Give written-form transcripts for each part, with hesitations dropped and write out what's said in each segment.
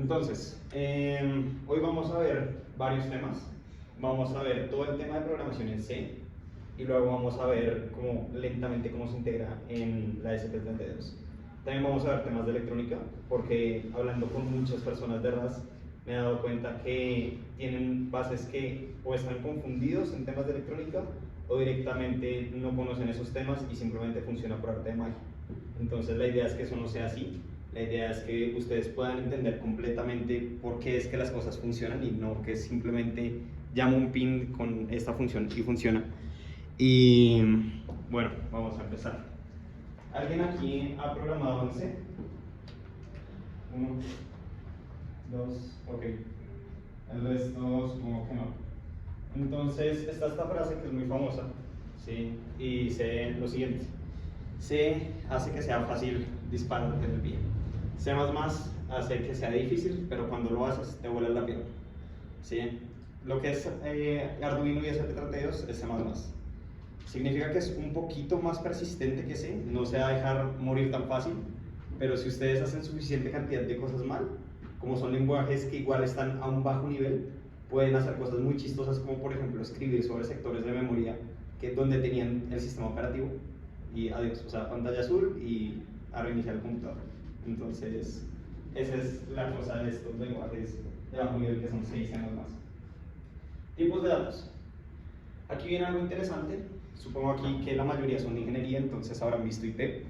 Entonces, hoy vamos a ver varios temas. Vamos a ver todo el tema de programación en C y luego vamos a ver lentamente cómo se integra en la SP32. También vamos a ver temas de electrónica, porque hablando con muchas personas de RAS me he dado cuenta que tienen bases que o están confundidos en temas de electrónica o directamente no conocen esos temas y simplemente funciona por arte de magia. Entonces la idea es que eso no sea así. La idea es que ustedes puedan entender completamente por qué es que las cosas funcionan y no que simplemente llamo un pin con esta función y funciona. Y bueno, vamos a empezar. ¿Alguien aquí ha programado en C? 1, 2, ok. El resto supongo que no. Entonces está esta frase que es muy famosa, ¿sí? Y dice lo siguiente: C hace que sea fácil disparar en el pie. C++ hace que sea difícil, pero cuando lo haces te vuelas la pierna, ¿sí? Lo que es Arduino y SP32 es C++. Significa que es un poquito más persistente que C, no se va a dejar morir tan fácil, pero si ustedes hacen suficiente cantidad de cosas mal, como son lenguajes que igual están a un bajo nivel, pueden hacer cosas muy chistosas, como por ejemplo escribir sobre sectores de memoria donde tenían el sistema operativo y adiós, o sea, pantalla azul y a reiniciar el computador. Entonces, esa es la cosa de estos lenguajes de bajo nivel que son 6 años más. Tipos de datos. Aquí viene algo interesante. Supongo aquí que la mayoría son de ingeniería, entonces habrán visto IP.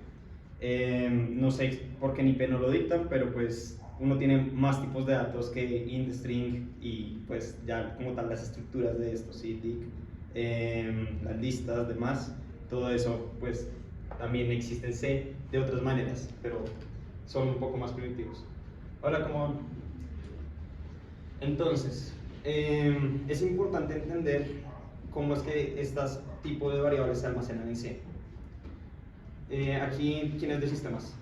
No sé por qué en IP no lo dictan, pero pues uno tiene más tipos de datos que int, string y pues ya como tal las estructuras de esto, ¿sí? Dic, las listas, demás, todo eso pues también existe en C de otras maneras, pero son un poco más primitivos. Ahora, como entonces, es importante entender cómo es que estos tipos de variables se almacenan en C. Aquí, ¿quién es de sistemas?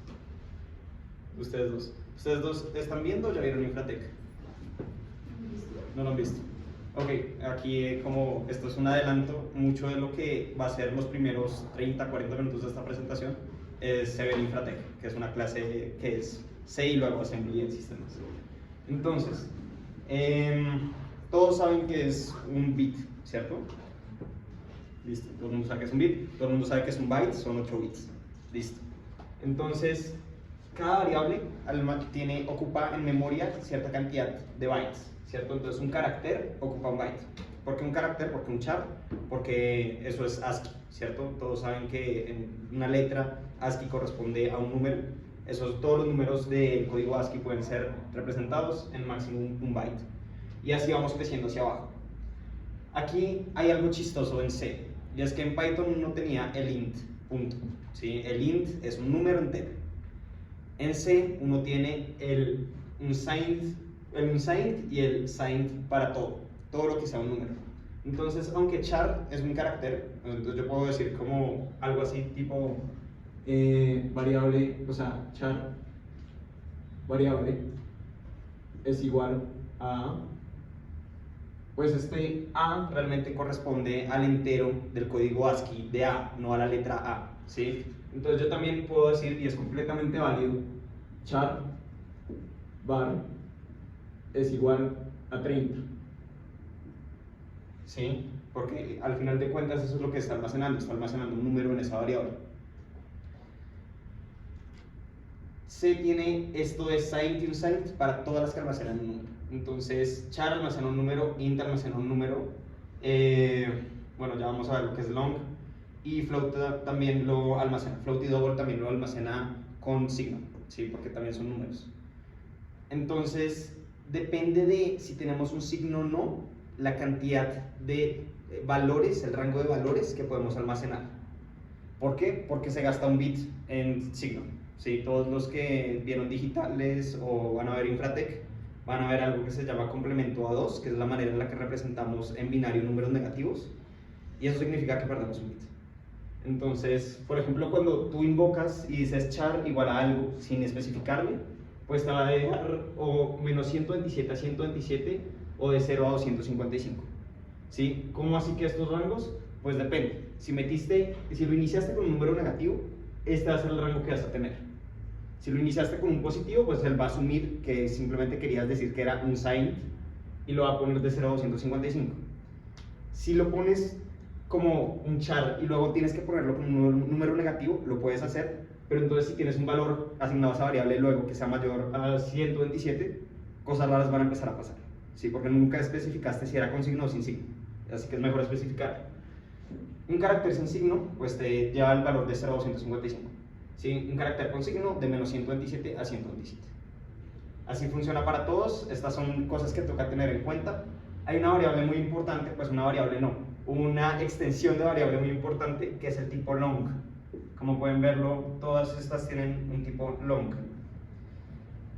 Ustedes dos. ¿Ustedes dos están viendo o ya vieron Infratec? No lo han visto. Ok, aquí como esto es un adelanto, mucho de lo que va a ser los primeros 30-40 minutos de esta presentación se ve en Infratec, que es una clase que es C y luego Assembly en sistemas. Entonces, todos saben que es un bit, ¿cierto? Listo, todo el mundo sabe que es un bit, todo el mundo sabe que es un byte, son 8 bits. Listo. Entonces, cada variable ocupa en memoria cierta cantidad de bytes, ¿cierto? Entonces, un carácter ocupa un byte. ¿Por qué un carácter? ¿Por qué un char? Porque eso es ASCII, ¿cierto? Todos saben que en una letra ASCII corresponde a un número. Todos los números del código ASCII pueden ser representados en máximo un byte. Y así vamos creciendo hacia abajo. Aquí hay algo chistoso en C, y es que en Python no tenía el int, punto, ¿sí? El int es un número entero. En C uno tiene el unsigned y el signed para todo lo que sea un número. Entonces, aunque char es un carácter, entonces yo puedo decir como algo así tipo variable, o sea, char variable es igual a, pues este A realmente corresponde al entero del código ASCII de A, no a la letra A, ¿sí? Entonces yo también puedo decir, y es completamente válido, char var es igual a 30, ¿sí? Porque al final de cuentas eso es lo que está almacenando un número en esa variable. C tiene esto de signed y unsigned para todas las que almacenan un número. Entonces, char almacena un número, int almacena un número, bueno, ya vamos a ver lo que es long, y float también lo almacena, float y double también lo almacena con signo, ¿sí? Porque también son números. Entonces, depende de si tenemos un signo o no, la cantidad de valores, el rango de valores que podemos almacenar. ¿Por qué? Porque se gasta un bit en signo. ¿Sí? Todos los que vieron digitales o van a ver Infratec van a ver algo que se llama complemento a 2, que es la manera en la que representamos en binario números negativos, y eso significa que perdemos un bit. Entonces, por ejemplo, cuando tú invocas y dices char igual a algo sin especificarle, pues te va a dejar o menos 127 a 127 o de 0 a 255. ¿Sí? ¿Cómo así que estos rangos? Pues depende. Si lo iniciaste con un número negativo, este va a ser el rango que vas a tener. Si lo iniciaste con un positivo, pues él va a asumir que simplemente querías decir que era un signed y lo va a poner de 0 a 255. Si lo pones como un char y luego tienes que ponerlo como un número negativo, lo puedes hacer, pero entonces si tienes un valor asignado a esa variable luego que sea mayor a 127, cosas raras van a empezar a pasar, ¿sí? Porque nunca especificaste si era con signo o sin signo, así que es mejor especificar. Un carácter sin signo pues te lleva el valor de 0 a 255, ¿sí? Un carácter con signo de menos 127 a 127. Así funciona para todos. Estas son cosas que toca tener en cuenta. Hay una variable muy importante, pues una variable no, una extensión de variable muy importante que es el tipo long. Como pueden verlo, todas estas tienen un tipo long.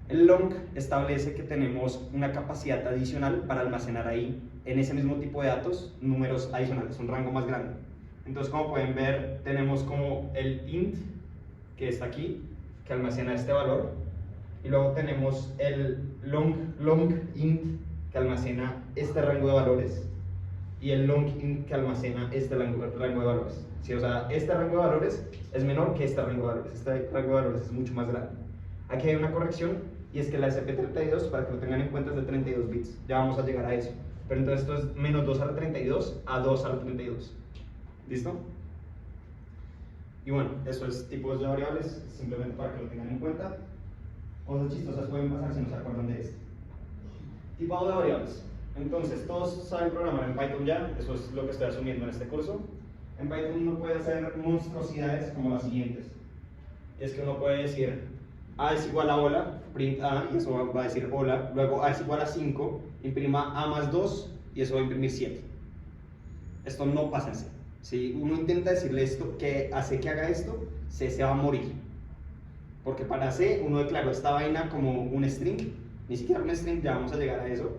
El long establece que tenemos una capacidad adicional para almacenar ahí, en ese mismo tipo de datos, números adicionales, un rango más grande. Entonces, como pueden ver, tenemos como el int, que está aquí, que almacena este valor, y luego tenemos el long int, que almacena este rango de valores, y el long int, que almacena este rango de valores. ¿Sí? O sea, este rango de valores es menor que este rango de valores, este rango de valores es mucho más grande. Aquí hay una corrección, y es que la SP32, para que lo tengan en cuenta, es de 32 bits, ya vamos a llegar a eso. Pero entonces esto es menos 2 a la 32 a 2 a la 32. ¿Listo? Y bueno, eso es tipos de variables, simplemente para que lo tengan en cuenta. Cosas chistosas pueden pasar si no se acuerdan de esto. Tipado de variables. Entonces, todos saben programar en Python ya, eso es lo que estoy asumiendo en este curso. En Python uno puede hacer monstruosidades como las siguientes. Es que uno puede decir a es igual a hola, print a, y eso va a decir hola. Luego a es igual a 5, imprima a más 2, y eso va a imprimir 7. Esto no pasa en C. Si uno intenta decirle esto, que hace que haga esto, C se va a morir. Porque para C uno declaró esta vaina como un string, ni siquiera un string, ya vamos a llegar a eso,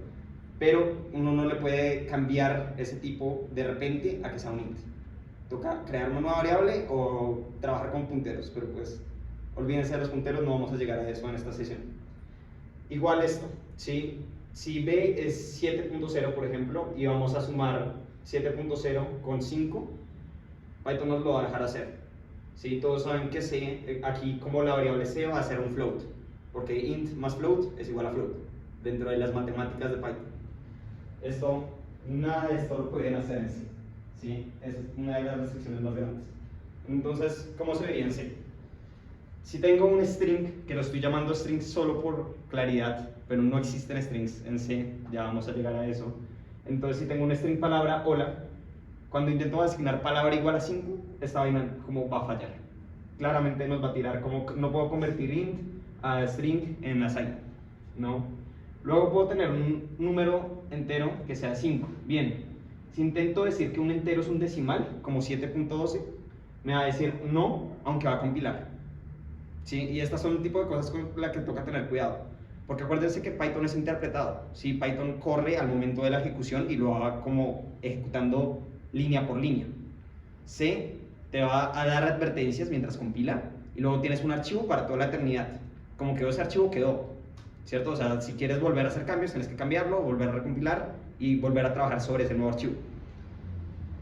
pero uno no le puede cambiar ese tipo de repente a que sea un int. Toca crear una nueva variable o trabajar con punteros, pero pues olvídense de los punteros, no vamos a llegar a eso en esta sesión. Igual esto, ¿sí? Si B es 7.0, por ejemplo, y vamos a sumar 7.0 con 5, Python nos lo va a dejar hacer. ¿Sí? Todos saben que C, aquí como la variable C va a ser un float, porque int más float es igual a float, dentro de las matemáticas de Python. Nada de esto lo pueden hacer en C, ¿sí? Es una de las restricciones más grandes. Entonces, ¿cómo se vería en C? Si tengo un string, que lo estoy llamando string solo por claridad, pero no existen strings en C, ya vamos a llegar a eso. Entonces, si tengo un string palabra hola, cuando intento asignar palabra igual a 5, esta vaina como va a fallar. Claramente nos va a tirar como no puedo convertir int a string en assign, ¿no? Luego puedo tener un número entero que sea 5. Bien, si intento decir que un entero es un decimal, como 7.12, me va a decir no, aunque va a compilar. ¿Sí? Y estas son un tipo de cosas con las que toca tener cuidado. Porque acuérdense que Python es interpretado. ¿Sí? Python corre al momento de la ejecución y lo va como ejecutando línea por línea. C te va a dar advertencias mientras compila y luego tienes un archivo para toda la eternidad. Como quedó ese archivo, quedó, ¿cierto? O sea, si quieres volver a hacer cambios, tienes que cambiarlo, volver a recompilar y volver a trabajar sobre ese nuevo archivo.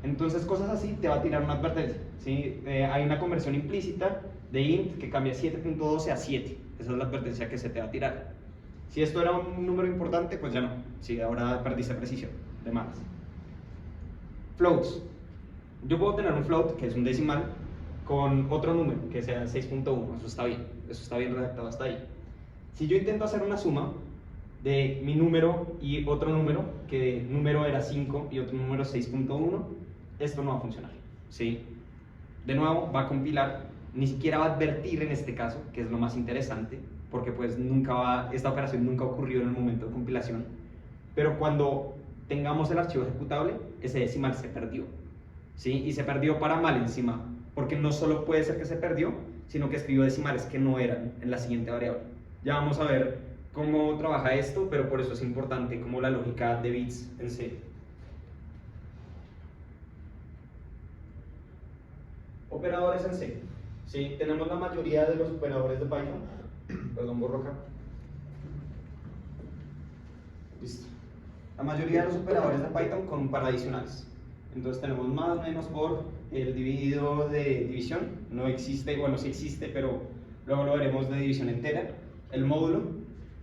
Entonces, cosas así te va a tirar una advertencia, ¿sí? Hay una conversión implícita de int que cambia 7.12 a 7. Esa es la advertencia que se te va a tirar. Si esto era un número importante, pues ya no. Sí, ahora perdiste precisión, de más. Floats. Yo puedo tener un float, que es un decimal, con otro número, que sea 6.1. Eso está bien redactado hasta ahí. Si yo intento hacer una suma de mi número y otro número, que número era 5 y otro número 6.1, esto no va a funcionar, ¿sí? De nuevo, va a compilar, ni siquiera va a advertir en este caso, que es lo más interesante, porque pues esta operación nunca ocurrió en el momento de compilación, pero cuando tengamos el archivo ejecutable, ese decimal se perdió, ¿sí? Y se perdió para mal encima, porque no solo puede ser que se perdió, sino que escribió decimales que no eran en la siguiente variable. Ya vamos a ver cómo trabaja esto, pero por eso es importante como la lógica de bits en C. Operadores en C. Sí, tenemos la mayoría de los operadores de Python. Perdón, borro acá. Listo. La mayoría de los operadores de Python con un par adicionales. Entonces tenemos más, menos, por, el dividido de división. No existe, bueno, sí existe, pero luego lo veremos de división entera, el módulo,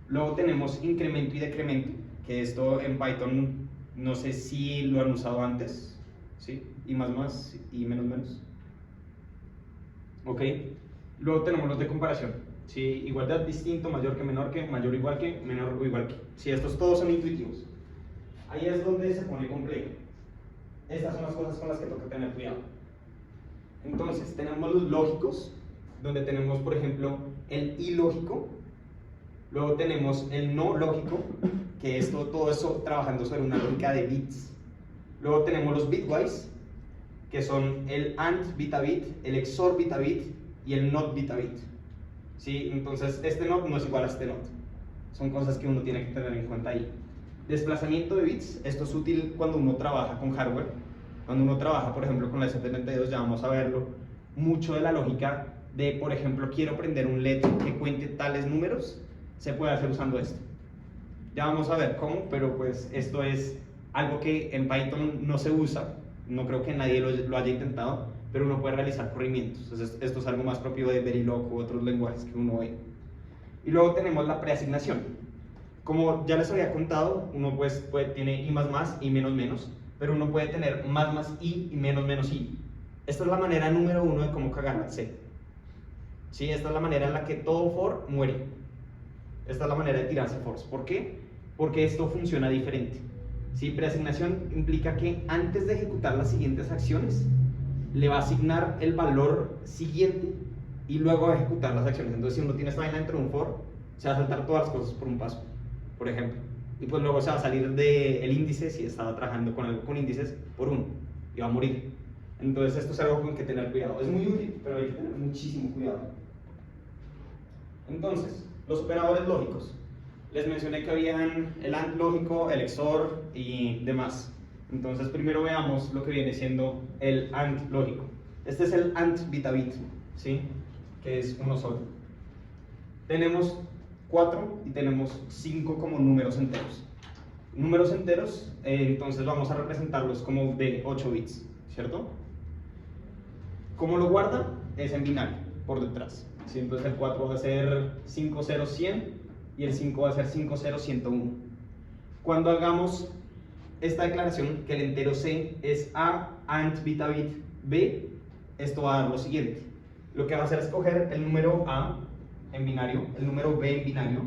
luego tenemos incremento y decremento, que esto en Python no sé si lo han usado antes, ¿sí? Y más y menos. Ok, luego tenemos los de comparación, ¿sí? Igualdad, distinto, mayor o igual que, menor o igual que. Sí, estos todos son intuitivos. Ahí es donde se pone complejo. Estas son las cosas con las que toca tener cuidado. Entonces, tenemos los lógicos, donde tenemos, por ejemplo, el ilógico. Luego tenemos el no lógico, que es todo eso trabajando sobre una lógica de bits. Luego tenemos los bitwise, que son el AND bit a bit, el XOR bit a bit y el NOT bit a bit. ¿Sí? Entonces, este NOT no es igual a este NOT. Son cosas que uno tiene que tener en cuenta ahí. Desplazamiento de bits, esto es útil cuando uno trabaja con hardware. Cuando uno trabaja, por ejemplo, con la S32, ya vamos a verlo, mucho de la lógica de, por ejemplo, quiero prender un LED que cuente tales números, se puede hacer usando esto. Ya vamos a ver cómo, pero pues esto es algo que en Python no se usa, no creo que nadie lo haya intentado, pero uno puede realizar corrimientos. Entonces, esto es algo más propio de Verilog u otros lenguajes que uno ve. Y luego tenemos la preasignación. Como ya les había contado, uno pues tiene i++ y menos, pero uno puede tener más y menos i. Esta es la manera número 1 de cómo cagar al C. ¿Sí? Esta es la manera en la que todo for muere. Esta es la manera de tirarse fors. ¿Por qué? Porque esto funciona diferente. ¿Sí? Preasignación implica que antes de ejecutar las siguientes acciones, le va a asignar el valor siguiente y luego va a ejecutar las acciones. Entonces, si uno tiene esta vaina dentro de un for, se va a saltar todas las cosas por un paso, por ejemplo. Y pues luego se va a salir del índice, si estaba trabajando con algo con índices, por uno, y va a morir. Entonces, esto es algo con que tener cuidado. Es muy útil, pero hay que tener muchísimo cuidado. Entonces, los operadores lógicos. Les mencioné que habían el AND lógico, el XOR y demás. Entonces, primero veamos lo que viene siendo el AND lógico. Este es el AND bit a bit, ¿sí? Que es uno solo. Tenemos 4 y tenemos 5 como números enteros. Números enteros, entonces vamos a representarlos como de 8 bits, ¿cierto? ¿Cómo lo guarda? Es en binario, por detrás. ¿Sí? Entonces el 4 va a ser 50100 y el 5 va a ser 50101. Cuando hagamos esta declaración, que el entero C es A, AND bit a bit B, esto va a dar lo siguiente. Lo que va a hacer es coger el número A en binario, el número B en binario,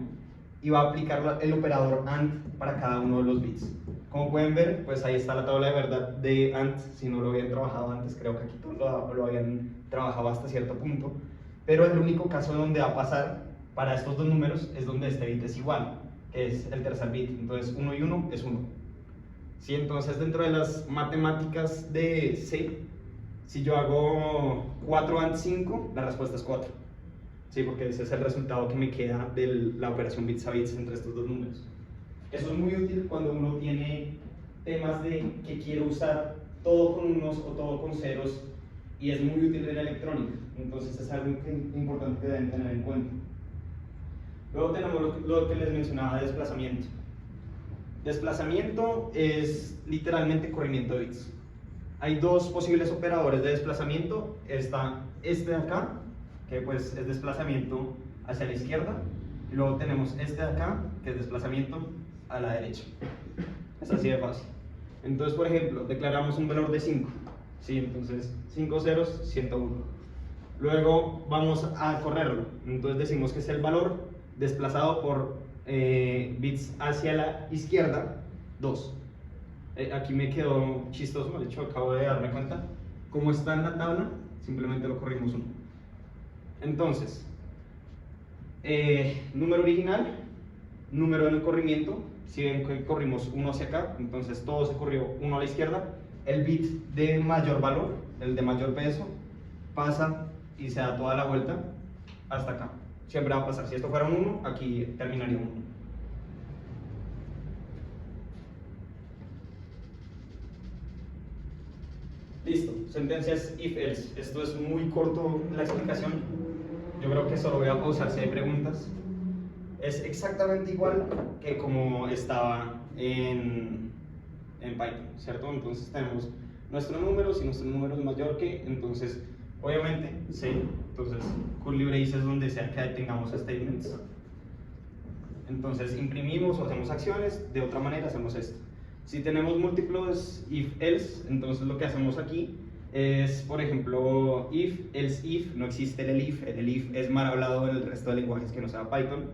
y va a aplicar el operador AND para cada uno de los bits. Como pueden ver, pues ahí está la tabla de verdad de AND, si no lo habían trabajado antes, creo que aquí lo habían trabajado hasta cierto punto, pero el único caso donde va a pasar para estos dos números es donde este bit es igual, que es el tercer bit, entonces 1 y 1 es 1. ¿Sí? Entonces dentro de las matemáticas de C, si yo hago 4 AND 5, la respuesta es 4. Sí, porque ese es el resultado que me queda de la operación bits a bits entre estos dos números. Eso es muy útil cuando uno tiene temas de que quiere usar todo con unos o todo con ceros, y es muy útil en la electrónica. Entonces es algo importante que deben tener en cuenta. Luego tenemos lo que les mencionaba de desplazamiento. Desplazamiento es literalmente corrimiento de bits. Hay dos posibles operadores de desplazamiento. Está este de acá, que pues es desplazamiento hacia la izquierda, y luego tenemos este de acá, que es desplazamiento a la derecha. Es así de fácil. Entonces, por ejemplo, declaramos un valor de 5. ¿Sí? Entonces, 5 ceros, 101. Luego vamos a correrlo. Entonces decimos que es el valor desplazado por bits hacia la izquierda, 2. Aquí me quedó chistoso, de hecho acabo de darme cuenta. Como está en la tabla, simplemente lo corrimos 1. Entonces, número original, número en el corrimiento. Si ven que corrimos 1 hacia acá, entonces todo se corrió 1 a la izquierda. El bit de mayor valor, el de mayor peso, pasa y se da toda la vuelta hasta acá. Siempre va a pasar. Si esto fuera un 1, aquí terminaría un 1. Listo. Sentencias if-else. Esto es muy corto la explicación. Yo creo que solo voy a pausar si hay preguntas. Es exactamente igual que como estaba en Python, ¿cierto? Entonces tenemos nuestro número, si nuestro número es mayor que, entonces obviamente C entonces curly brace es donde sea que tengamos statements. Entonces imprimimos o hacemos acciones, de otra manera hacemos esto. Si tenemos múltiplos if else, entonces lo que hacemos aquí es, por ejemplo, if, else if, no existe el if es mal hablado en el resto de lenguajes que no sea Python,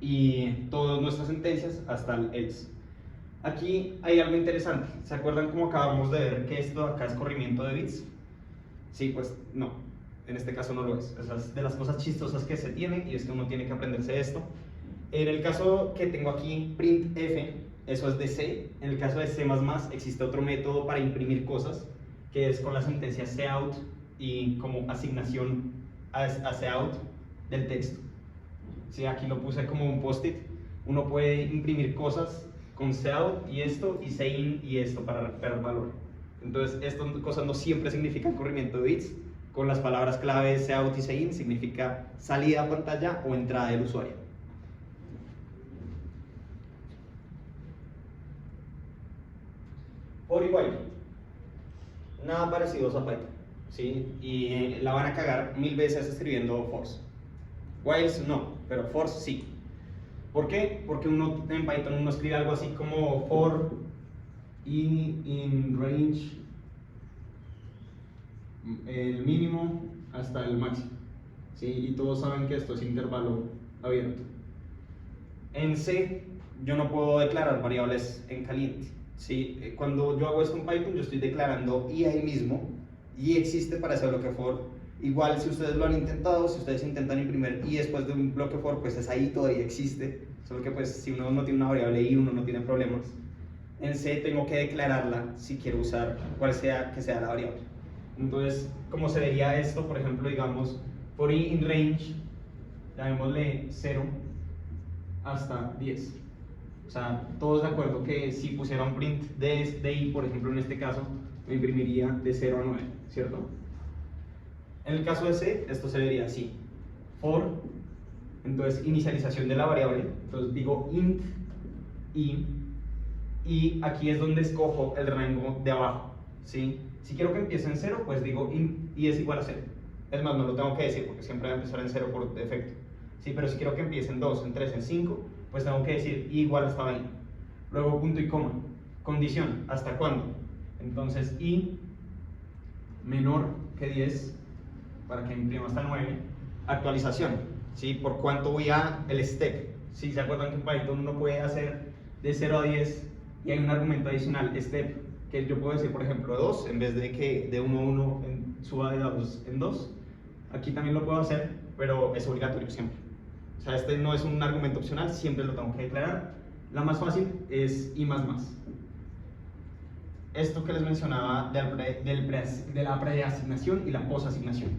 y todas nuestras sentencias hasta el else. Aquí hay algo interesante, ¿se acuerdan cómo acabamos de ver que esto acá es corrimiento de bits? Sí, pues no, en este caso no lo es. Esa es de las cosas chistosas que se tiene, y es que uno tiene que aprenderse esto. En el caso que tengo aquí, printf, eso es de C. En el caso de C++ existe otro método para imprimir cosas, que es con la sentencia cout y como asignación a cout del texto. Sí, aquí lo puse como un post-it. Uno puede imprimir cosas con cout y sein y esto para recuperar valor. Entonces, estas cosas no siempre significan corrimiento de bits. Con las palabras clave cout y sein significa salida a pantalla o entrada del usuario. For y while, nada parecido a Python, ¿sí? Y la van a cagar 1000 veces escribiendo force. Whiles no, pero force sí. ¿Por qué? Porque uno en Python uno escribe algo así como for y in range el mínimo hasta el máximo, ¿sí? Y todos saben que esto es intervalo abierto. En C yo no puedo declarar variables en caliente, ¿sí? Cuando yo hago esto en Python yo estoy declarando y ahí mismo, y existe para ese bloque for. Igual si ustedes lo han intentado, si ustedes intentan imprimir y después de un bloque for, pues es ahí todavía existe, solo que pues si uno no tiene una variable y uno no tiene problemas. En C tengo que declararla si quiero usar cual sea que sea la variable. Entonces, ¿cómo se vería esto? Por ejemplo, digamos, for i in range, llamémosle 0 hasta 10. O sea, todos de acuerdo que si pusiera un print de i, por ejemplo, en este caso, me imprimiría de 0 a 9, ¿cierto? En el caso de C, esto se vería así. For, entonces inicialización de la variable, entonces digo int i, y aquí es donde escojo el rango de abajo, ¿sí? Si quiero que empiece en 0, pues digo int i es igual a 0. Es más, no lo tengo que decir porque siempre va a empezar en 0 por defecto. Sí, pero si quiero que empiece en 2, en 3, en 5, pues tengo que decir i igual hasta 20. Luego punto y coma. Condición, ¿hasta cuándo? Entonces i menor que 10 para que imprima hasta 9. Actualización, ¿sí? Por cuánto voy a el step. ¿Sí? ¿Se acuerdan que en Python uno puede hacer de 0 a 10 y hay un argumento adicional, step, que yo puedo decir, por ejemplo, 2, en vez de que de 1 a 1 suba de 2 en 2? Aquí también lo puedo hacer, pero es obligatorio siempre. O sea, este no es un argumento opcional, siempre lo tengo que declarar. La más fácil es i++. Esto que les mencionaba de la preasignación y la posasignación.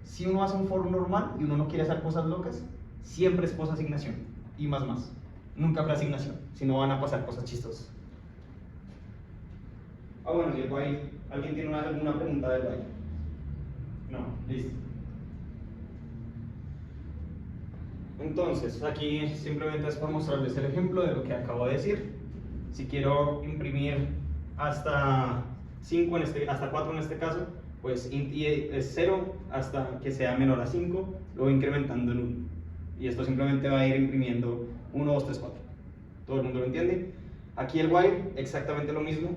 Si uno hace un for normal y uno no quiere hacer cosas locas, siempre es posasignación, i++. Nunca preasignación, si no van a pasar cosas chistosas. Bueno, y el while, ¿alguien tiene alguna pregunta del while? No, listo. Entonces, aquí simplemente es para mostrarles el ejemplo de lo que acabo de decir. Si quiero imprimir hasta 5 hasta 4 en este caso, pues int i es 0 hasta que sea menor a 5, lo voy incrementando en 1. Y esto simplemente va a ir imprimiendo 1, 2, 3, 4. ¿Todo el mundo lo entiende? Aquí el while, exactamente lo mismo.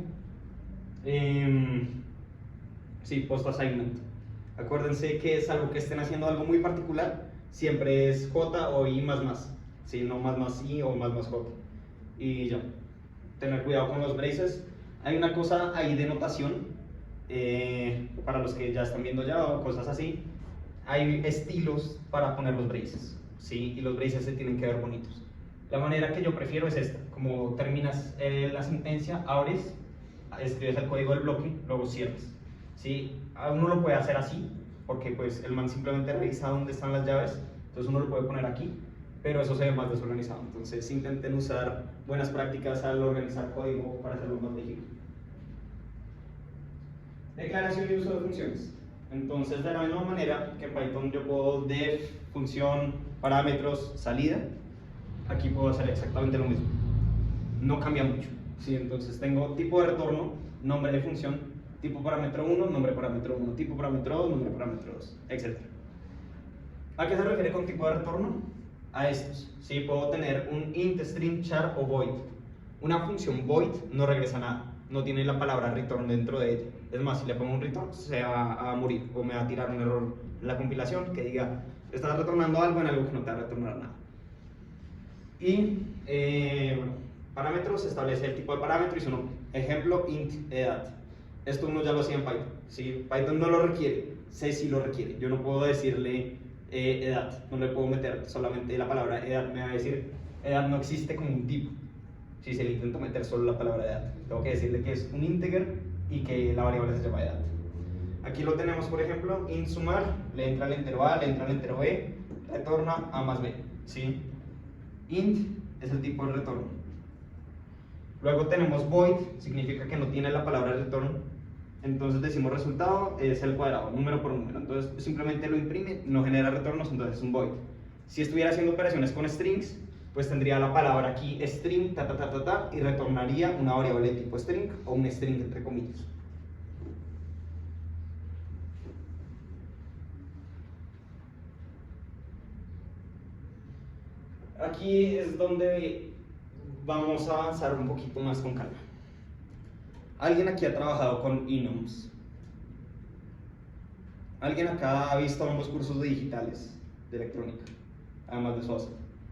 Sí, post assignment. Acuérdense que es algo que estén haciendo algo muy particular, siempre es j o i++, ¿sí? No más i o más j. Y ya, tener cuidado con los braces. Hay una cosa ahí de notación, para los que ya están viendo ya o cosas así, hay estilos para poner los braces, ¿sí? Y los braces se tienen que ver bonitos. La manera que yo prefiero es esta, como terminas la sentencia, abres, escribes el código del bloque, luego cierras, ¿sí? Uno lo puede hacer así, porque pues el man simplemente revisa dónde están las llaves, entonces uno lo puede poner aquí, pero eso se ve más desorganizado. Entonces intenten usar buenas prácticas al organizar código para hacerlo más legible. Declaración y uso de funciones. Entonces, de la misma manera que en Python yo puedo def, función, parámetros, salida, aquí puedo hacer exactamente lo mismo. No cambia mucho, ¿sí? Entonces tengo tipo de retorno, nombre de función, tipo parámetro 1, nombre parámetro 1, tipo parámetro 2, nombre parámetro 2, etc. ¿A qué se refiere con tipo de retorno? A estos. ¿Sí? Puedo tener un int, string, char o void. Una función void no regresa nada, no tiene la palabra return dentro de ella. Es más, si le pongo un return, se va a morir o me va a tirar un error en la compilación que diga, estás retornando algo en algo que no te va a retornar nada. Y bueno, parámetros, establece el tipo de parámetro y su nombre. Ejemplo, int edad. Esto uno ya lo hacía en Python. ¿Sí? Python no lo requiere, C sí lo requiere. Yo no puedo decirle edad, no le puedo meter solamente la palabra edad. Me va a decir, edad no existe como un tipo. Si se le intento meter solo la palabra edad, tengo que decirle que es un integer y que la variable se llama edad. Aquí lo tenemos, por ejemplo, int sumar, le entra el entero a, le entra el entero b, retorna a más b. ¿Sí? Int es el tipo de retorno. Luego tenemos void, significa que no tiene la palabra retorno. Entonces decimos resultado es el cuadrado, número por número. Entonces simplemente lo imprime, no genera retornos, entonces es un void. Si estuviera haciendo operaciones con strings, pues tendría la palabra aquí string, y retornaría una variable de tipo string o un string entre comillas. Aquí es donde vamos a avanzar un poquito más con calma. ¿Alguien aquí ha trabajado con enums? ¿Alguien acá ha visto ambos cursos de digitales de electrónica? Además de SOASA.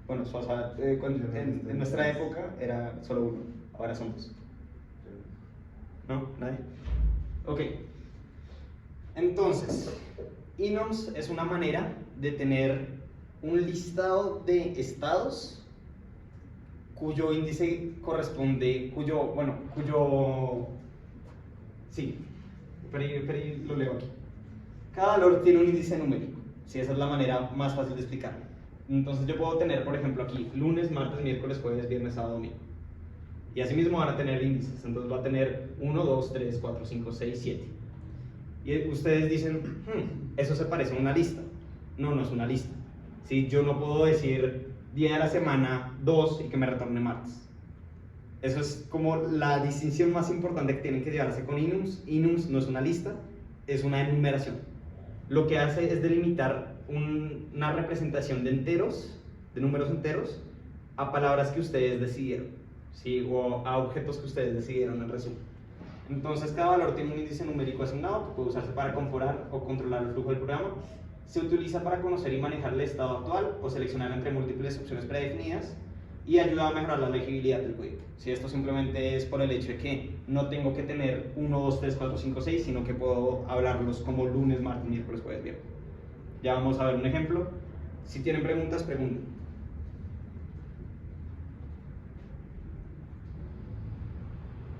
Bueno, SOASA en nuestra época era solo uno, ahora son dos. ¿No? ¿Nadie? Ok. Entonces, enums es una manera de tener un listado de estados cuyo índice corresponde, sí, pero lo leo aquí. Cada valor tiene un índice numérico, sí, esa es la manera más fácil de explicarlo. Entonces yo puedo tener, por ejemplo, aquí lunes, martes, miércoles, jueves, viernes, sábado, domingo. Y así mismo van a tener índices, entonces va a tener 1, 2, 3, 4, 5, 6, 7. Y ustedes dicen, eso se parece a una lista. No, no es una lista. ¿Sí? Yo no puedo decir día de la semana 2 y que me retorne martes. Eso es como la distinción más importante que tienen que llevarse con enums. Enums no es una lista, es una enumeración. Lo que hace es delimitar una representación de enteros, de números enteros, a palabras que ustedes decidieron, ¿sí? O a objetos que ustedes decidieron en resumen. Entonces cada valor tiene un índice numérico asignado que puede usarse para comparar o controlar el flujo del programa. Se utiliza para conocer y manejar el estado actual o seleccionar entre múltiples opciones predefinidas y ayuda a mejorar la legibilidad del código. Si esto simplemente es por el hecho de que no tengo que tener 1, 2, 3, 4, 5, 6, sino que puedo hablarlos como lunes, martes, miércoles, jueves, viernes. Ya vamos a ver un ejemplo. Si tienen preguntas, pregunten.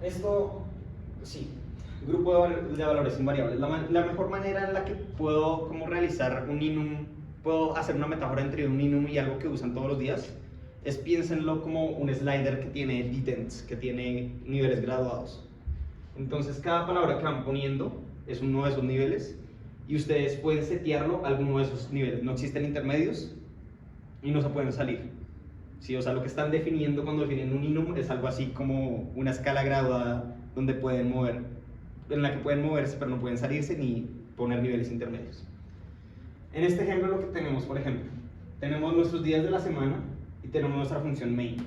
Esto, sí, grupo de valores invariables. La mejor manera en la que puedo como realizar un enum, puedo hacer una metáfora entre un enum y algo que usan todos los días, es piénsenlo como un slider que tiene detents, que tiene niveles graduados. Entonces cada palabra que van poniendo es uno de esos niveles y ustedes pueden setearlo a alguno de esos niveles. No existen intermedios y no se pueden salir. Sí, o sea, lo que están definiendo cuando definen un enum es algo así como una escala graduada donde pueden mover, en la que pueden moverse pero no pueden salirse ni poner niveles intermedios. En este ejemplo lo que tenemos, por ejemplo, tenemos nuestros días de la semana y tenemos nuestra función main.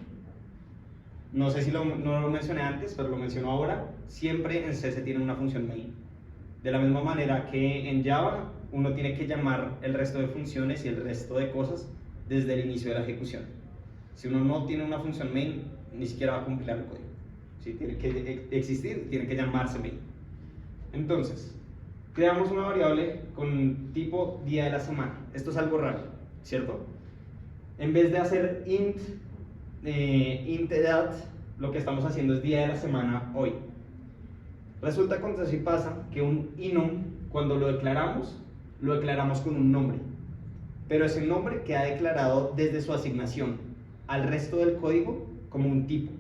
No sé si no lo mencioné antes, pero lo menciono ahora. Siempre en C se tiene una función main. De la misma manera que en Java uno tiene que llamar el resto de funciones y el resto de cosas desde el inicio de la ejecución. Si uno no tiene una función main, ni siquiera va a compilar el código. Si tiene que existir, tiene que llamarse main. Entonces, creamos una variable con tipo día de la semana. Esto es algo raro, ¿cierto? En vez de hacer int edad, lo que estamos haciendo es día de la semana hoy. Resulta que así pasa que un enum, cuando lo declaramos con un nombre. Pero ese nombre queda declarado desde su asignación al resto del código como un tipo.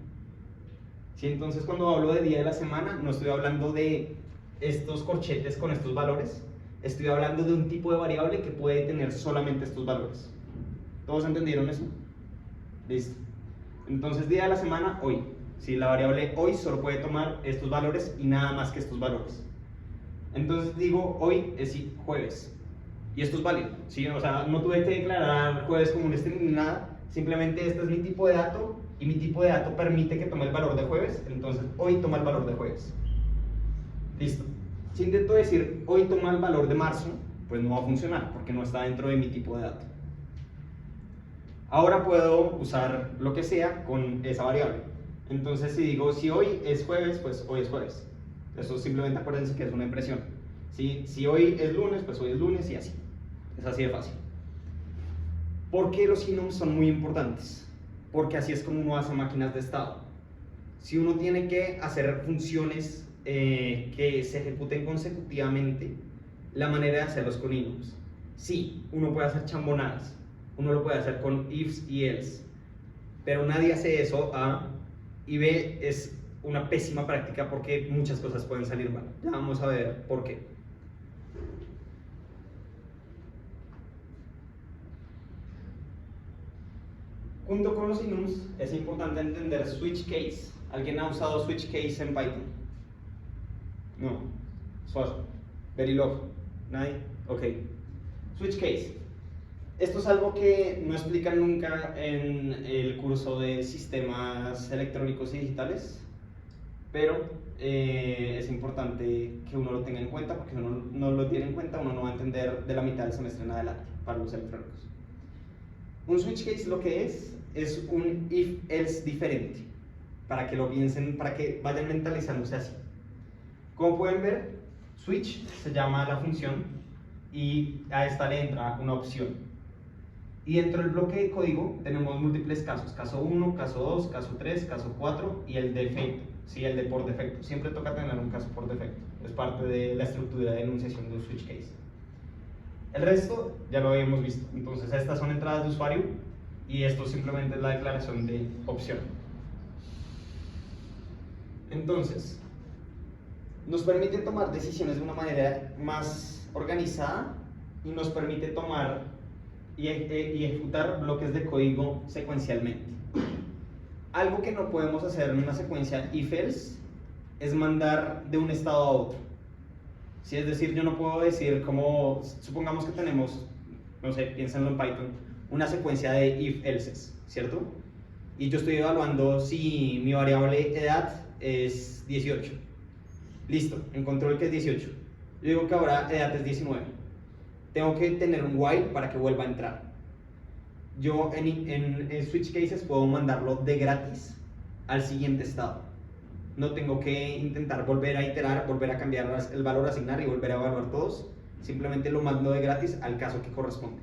¿Sí? Entonces cuando hablo de día de la semana, no estoy hablando de estos corchetes con estos valores, estoy hablando de un tipo de variable que puede tener solamente estos valores. ¿Todos entendieron eso? Listo. Entonces día de la semana, hoy. Si la variable hoy solo puede tomar estos valores y nada más que estos valores. Entonces digo hoy es jueves. Y esto es válido, ¿sí? O sea, no tuve que declarar jueves como un string ni nada, simplemente este es mi tipo de dato y mi tipo de dato permite que tome el valor de jueves, entonces hoy toma el valor de jueves. Listo. Si intento decir hoy toma el valor de marzo, pues no va a funcionar porque no está dentro de mi tipo de dato. Ahora puedo usar lo que sea con esa variable. Entonces si digo si hoy es jueves, pues hoy es jueves. Eso simplemente acuérdense que es una impresión. Si hoy es lunes, pues hoy es lunes y así. Es así de fácil. ¿Por qué los enums son muy importantes? Porque así es como uno hace máquinas de estado. Si uno tiene que hacer funciones que se ejecuten consecutivamente, la manera de hacerlos con enums. Sí, uno puede hacer chambonadas, uno lo puede hacer con ifs y else, pero nadie hace eso A y B es una pésima práctica porque muchas cosas pueden salir mal. Ya vamos a ver por qué. Junto con los enums es importante entender switch case. ¿Alguien ha usado switch case en Python? No. Suazo. Verilog. ¿Nadie? Ok. Switch case. Esto es algo que no explican nunca en el curso de sistemas electrónicos y digitales, pero es importante que uno lo tenga en cuenta porque si uno no lo tiene en cuenta uno no va a entender de la mitad del semestre en adelante para los electrónicos. Un switch case lo que es un if-else diferente, para que lo piensen, para que vayan mentalizándose así. Como pueden ver, switch se llama la función y a esta le entra una opción. Y dentro del bloque de código tenemos múltiples casos, caso 1, caso 2, caso 3, caso 4 y el defecto, ¿sí? El de por defecto. Siempre toca tener un caso por defecto, es parte de la estructura de enunciación de un switch case. El resto ya lo habíamos visto, entonces estas son entradas de usuario y esto simplemente es la declaración de opción. Entonces, nos permite tomar decisiones de una manera más organizada y nos permite tomar y ejecutar bloques de código secuencialmente. Algo que no podemos hacer en una secuencia if-else es mandar de un estado a otro. ¿Sí? Es decir, yo no puedo decir como, supongamos que tenemos, no sé, piénsenlo en Python, una secuencia de if-elses, ¿cierto? Y yo estoy evaluando si mi variable edad es 18. Listo, encontró el que es 18. Yo digo que ahora edad es 19. Tengo que tener un while para que vuelva a entrar. Yo en switch cases puedo mandarlo de gratis al siguiente estado. No tengo que intentar volver a iterar, volver a cambiar el valor a asignar y volver a evaluar todos. Simplemente lo mando de gratis al caso que corresponde.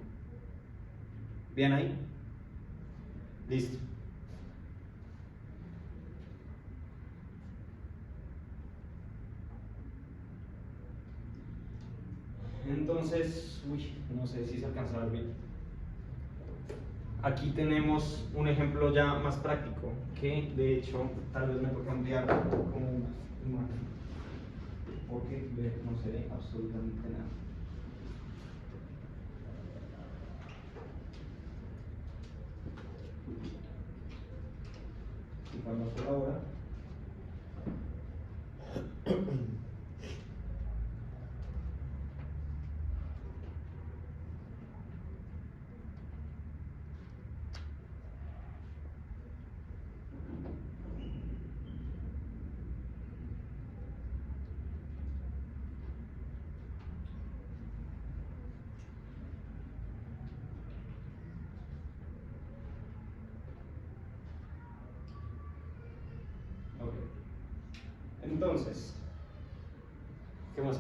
¿Bien ahí? Listo. Entonces, no sé si se alcanza a ver bien. Aquí tenemos un ejemplo ya más práctico, que de hecho tal vez me toque ampliar como una imagen, porque no se ve absolutamente nada. Y cuando por ahora. Entonces, ¿qué más?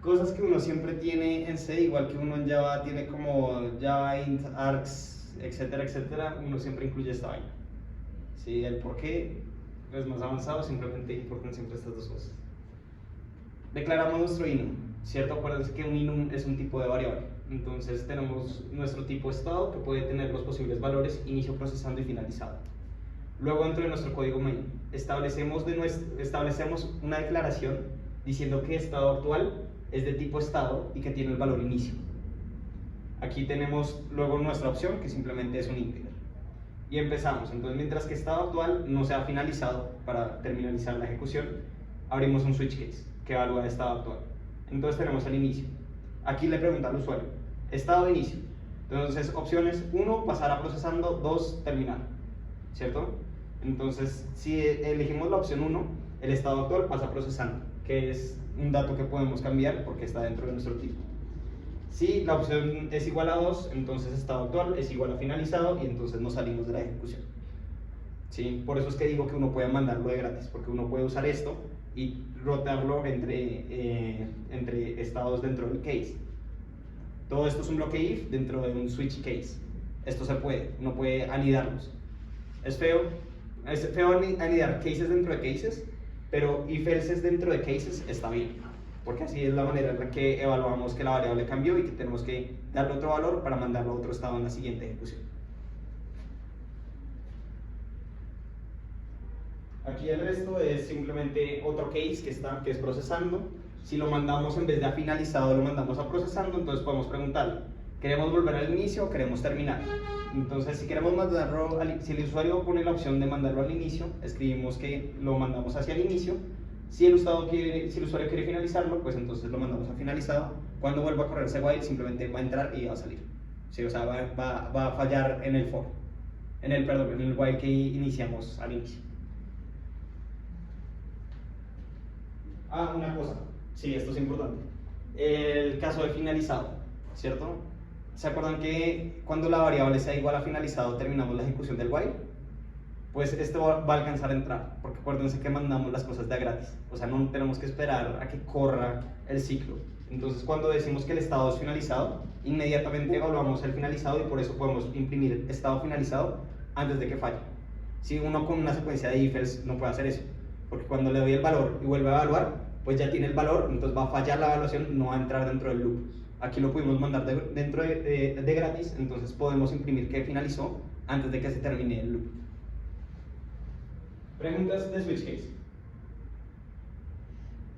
Cosas que uno siempre tiene en C, igual que uno en Java tiene como Java, int, args, etcétera, etcétera, uno siempre incluye esta vaina. ¿Sí? El por qué es más avanzado, simplemente importan siempre estas dos cosas. Declaramos nuestro enum, ¿cierto? Acuérdense que un enum es un tipo de variable. Entonces tenemos nuestro tipo estado que puede tener los posibles valores inicio, procesando y finalizado. Luego dentro de nuestro código main establecemos una declaración diciendo que estado actual es de tipo estado y que tiene el valor inicio. Aquí tenemos luego nuestra opción que simplemente es un integer. Y empezamos, entonces mientras que estado actual no se ha finalizado para terminalizar la ejecución, abrimos un switch case que evalúa el estado actual. Entonces tenemos el inicio. Aquí le pregunta al usuario, estado de inicio. Entonces, opciones: 1, pasar a procesando; 2, terminar, ¿cierto? Entonces, si elegimos la opción 1, el estado actual pasa a procesando, que es un dato que podemos cambiar porque está dentro de nuestro tipo. Si la opción es igual a 2, entonces estado actual es igual a finalizado y entonces nos salimos de la ejecución. ¿Sí? Por eso es que digo que uno puede mandarlo de gratis, porque uno puede usar esto y rotarlo entre estados dentro del case. Todo esto es un bloque if dentro de un switch case. Esto se puede, uno puede anidarlos. Es feo anidar cases dentro de cases, pero if else's dentro de cases está bien, porque así es la manera en la que evaluamos que la variable cambió y que tenemos que darle otro valor para mandarlo a otro estado en la siguiente ejecución. Aquí el resto es simplemente otro case que es procesando. Si lo mandamos en vez de a finalizado, lo mandamos a procesando, entonces podemos preguntarle, ¿queremos volver al inicio o queremos terminar? Entonces, si queremos mandarlo, si el usuario pone la opción de mandarlo al inicio, escribimos que lo mandamos hacia el inicio. Si el usuario quiere finalizarlo, pues entonces lo mandamos a finalizado. Cuando vuelva a correr ese while, simplemente va a entrar y va a salir. ¿Sí? O sea, va a fallar en el for, en el while que iniciamos al inicio. Una cosa, sí, esto es importante. El caso de finalizado, ¿cierto? ¿Se acuerdan que cuando la variable sea igual a finalizado terminamos la ejecución del while? Pues esto va a alcanzar a entrar, porque acuérdense que mandamos las cosas de a gratis, o sea, no tenemos que esperar a que corra el ciclo. Entonces, cuando decimos que el estado es finalizado, inmediatamente evaluamos el finalizado y por eso podemos imprimir estado finalizado antes de que falle. Si uno con una secuencia de if-else no puede hacer eso, porque cuando le doy el valor y vuelve a evaluar, pues ya tiene el valor, entonces va a fallar la evaluación, no va a entrar dentro del loop. Aquí lo pudimos mandar dentro de gratis, entonces podemos imprimir que finalizó antes de que se termine el loop. ¿Preguntas de switch case?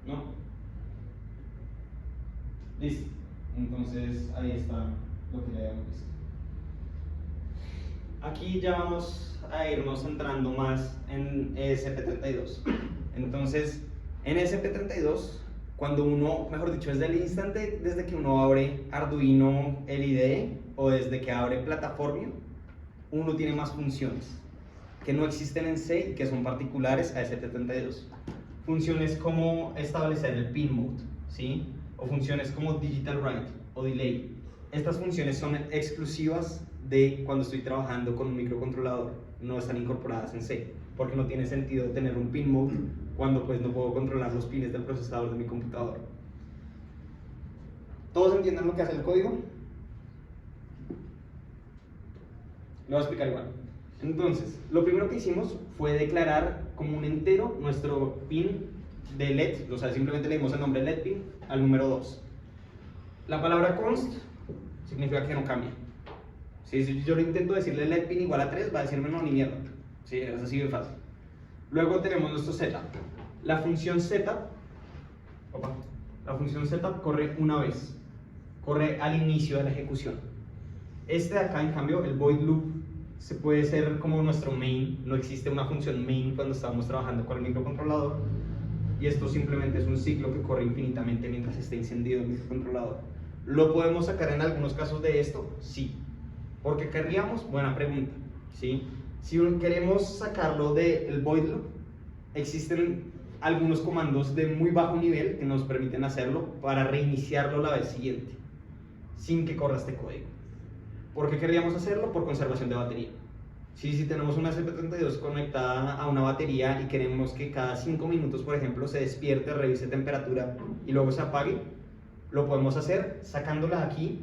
¿No? Listo. Entonces ahí está lo que ya habíamos visto. Aquí ya vamos a irnos centrando más en ESP32. Entonces, en ESP32, cuando uno, mejor dicho, desde el instante desde que uno abre Arduino el IDE o desde que abre Plataformio, uno tiene más funciones que no existen en C y que son particulares a ESP32. Funciones como establecer el pin mode, ¿sí? O funciones como digital write o delay. Estas funciones son exclusivas de cuando estoy trabajando con un microcontrolador, no están incorporadas en C, porque no tiene sentido tener un pin mode cuando pues no puedo controlar los pines del procesador de mi computador. ¿Todos entienden lo que hace el código? Lo voy a explicar igual. Entonces, lo primero que hicimos fue declarar como un entero nuestro pin de LED, o sea, simplemente le dimos el nombre LED pin al número 2. La palabra const significa que no cambia. Si yo le intento decirle LED pin igual a 3, va a decirme no, ni mierda. Sí, es así de fácil. Luego tenemos nuestro setup. La función setup corre una vez, corre al inicio de la ejecución. Este de acá, en cambio, el void loop, se puede ser como nuestro main. No existe una función main cuando estamos trabajando con el microcontrolador, y esto simplemente es un ciclo que corre infinitamente mientras esté encendido el microcontrolador. ¿Lo podemos sacar en algunos casos de esto? Sí. ¿Por qué querríamos? Buena pregunta, ¿sí? Si queremos sacarlo del void loop, existen algunos comandos de muy bajo nivel que nos permiten hacerlo para reiniciarlo la vez siguiente, sin que corra este código. ¿Por qué querríamos hacerlo? Por conservación de batería. Si tenemos una CP32 conectada a una batería y queremos que cada 5 minutos, por ejemplo, se despierte, revise temperatura y luego se apague, lo podemos hacer sacándola aquí,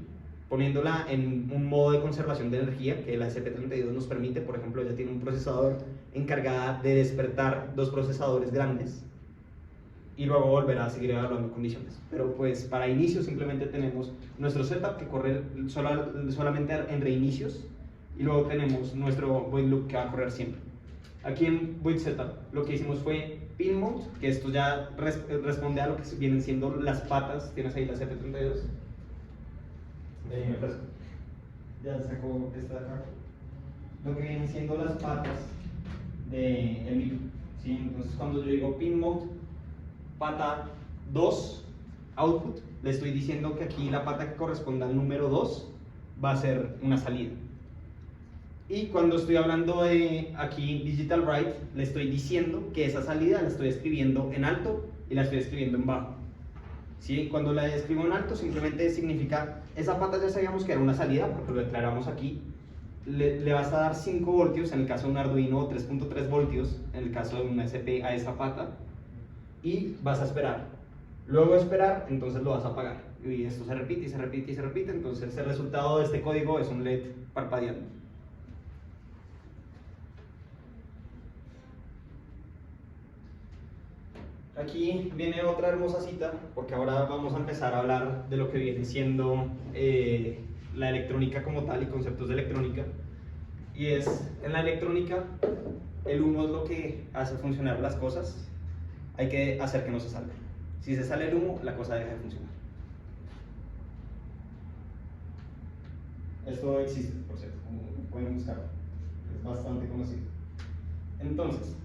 poniéndola en un modo de conservación de energía que la ESP32 nos permite. Por ejemplo, ya tiene un procesador encargada de despertar 2 procesadores grandes y luego volver a seguir evaluando condiciones. Pero pues para inicio simplemente tenemos nuestro setup que corre solamente en reinicios, y luego tenemos nuestro void loop que va a correr siempre. Aquí en void setup lo que hicimos fue pin mode, que esto ya responde a lo que vienen siendo las patas. Tienes ahí la CP32. Ya sacó esta de acá. Lo que vienen siendo las patas del micro, ¿sí? Entonces cuando yo digo pin mode, pata 2 output, le estoy diciendo que aquí la pata que corresponda al número 2 va a ser una salida. Y cuando estoy hablando de aquí digital write, le estoy diciendo que esa salida la estoy escribiendo en alto y la estoy escribiendo en bajo. ¿Sí? Cuando la escribo en alto simplemente significa, esa pata ya sabíamos que era una salida porque lo declaramos aquí, le vas a dar 5 voltios en el caso de un Arduino o 3.3 voltios en el caso de una SP a esa pata y vas a esperar. Luego de esperar, entonces lo vas a apagar y esto se repite y se repite y se repite, entonces el resultado de este código es un LED parpadeando. Aquí viene otra hermosa cita, porque ahora vamos a empezar a hablar de lo que viene siendo la electrónica como tal y conceptos de electrónica. Y es, en la electrónica, el humo es lo que hace funcionar las cosas, hay que hacer que no se salga. Si se sale el humo, la cosa deja de funcionar. Esto existe, por cierto, como pueden buscarlo, es bastante conocido. Entonces,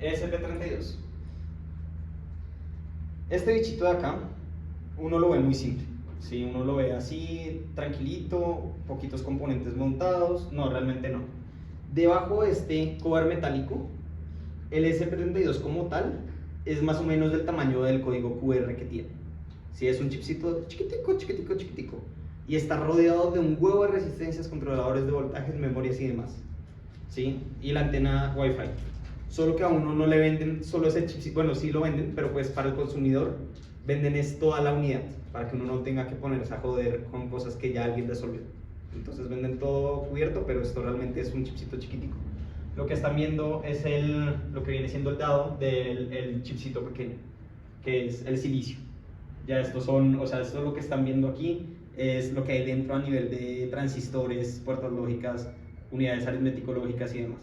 ESP32. Este bichito de acá, uno lo ve muy simple, ¿sí? Uno lo ve así, tranquilito, poquitos componentes montados, no, realmente no. Debajo de este cover metálico, el ESP32 como tal, es más o menos del tamaño del código QR que tiene. ¿Sí? Es un chipcito chiquitico, chiquitico, chiquitico, y está rodeado de un huevo de resistencias, controladores de voltajes, memorias y demás, ¿sí? Y la antena Wi-Fi. Solo que a uno no le venden solo ese chip, bueno, sí lo venden, pero pues para el consumidor venden es toda la unidad, para que uno no tenga que ponerse a joder con cosas que ya alguien resolvió. Entonces venden todo cubierto, pero esto realmente es un chipcito chiquitico. Lo que están viendo es lo que viene siendo el dado del chipcito pequeño, que es el silicio. Ya estos son, o sea, esto es lo que están viendo aquí, es lo que hay dentro a nivel de transistores, puertas lógicas, unidades aritmético-lógicas y demás.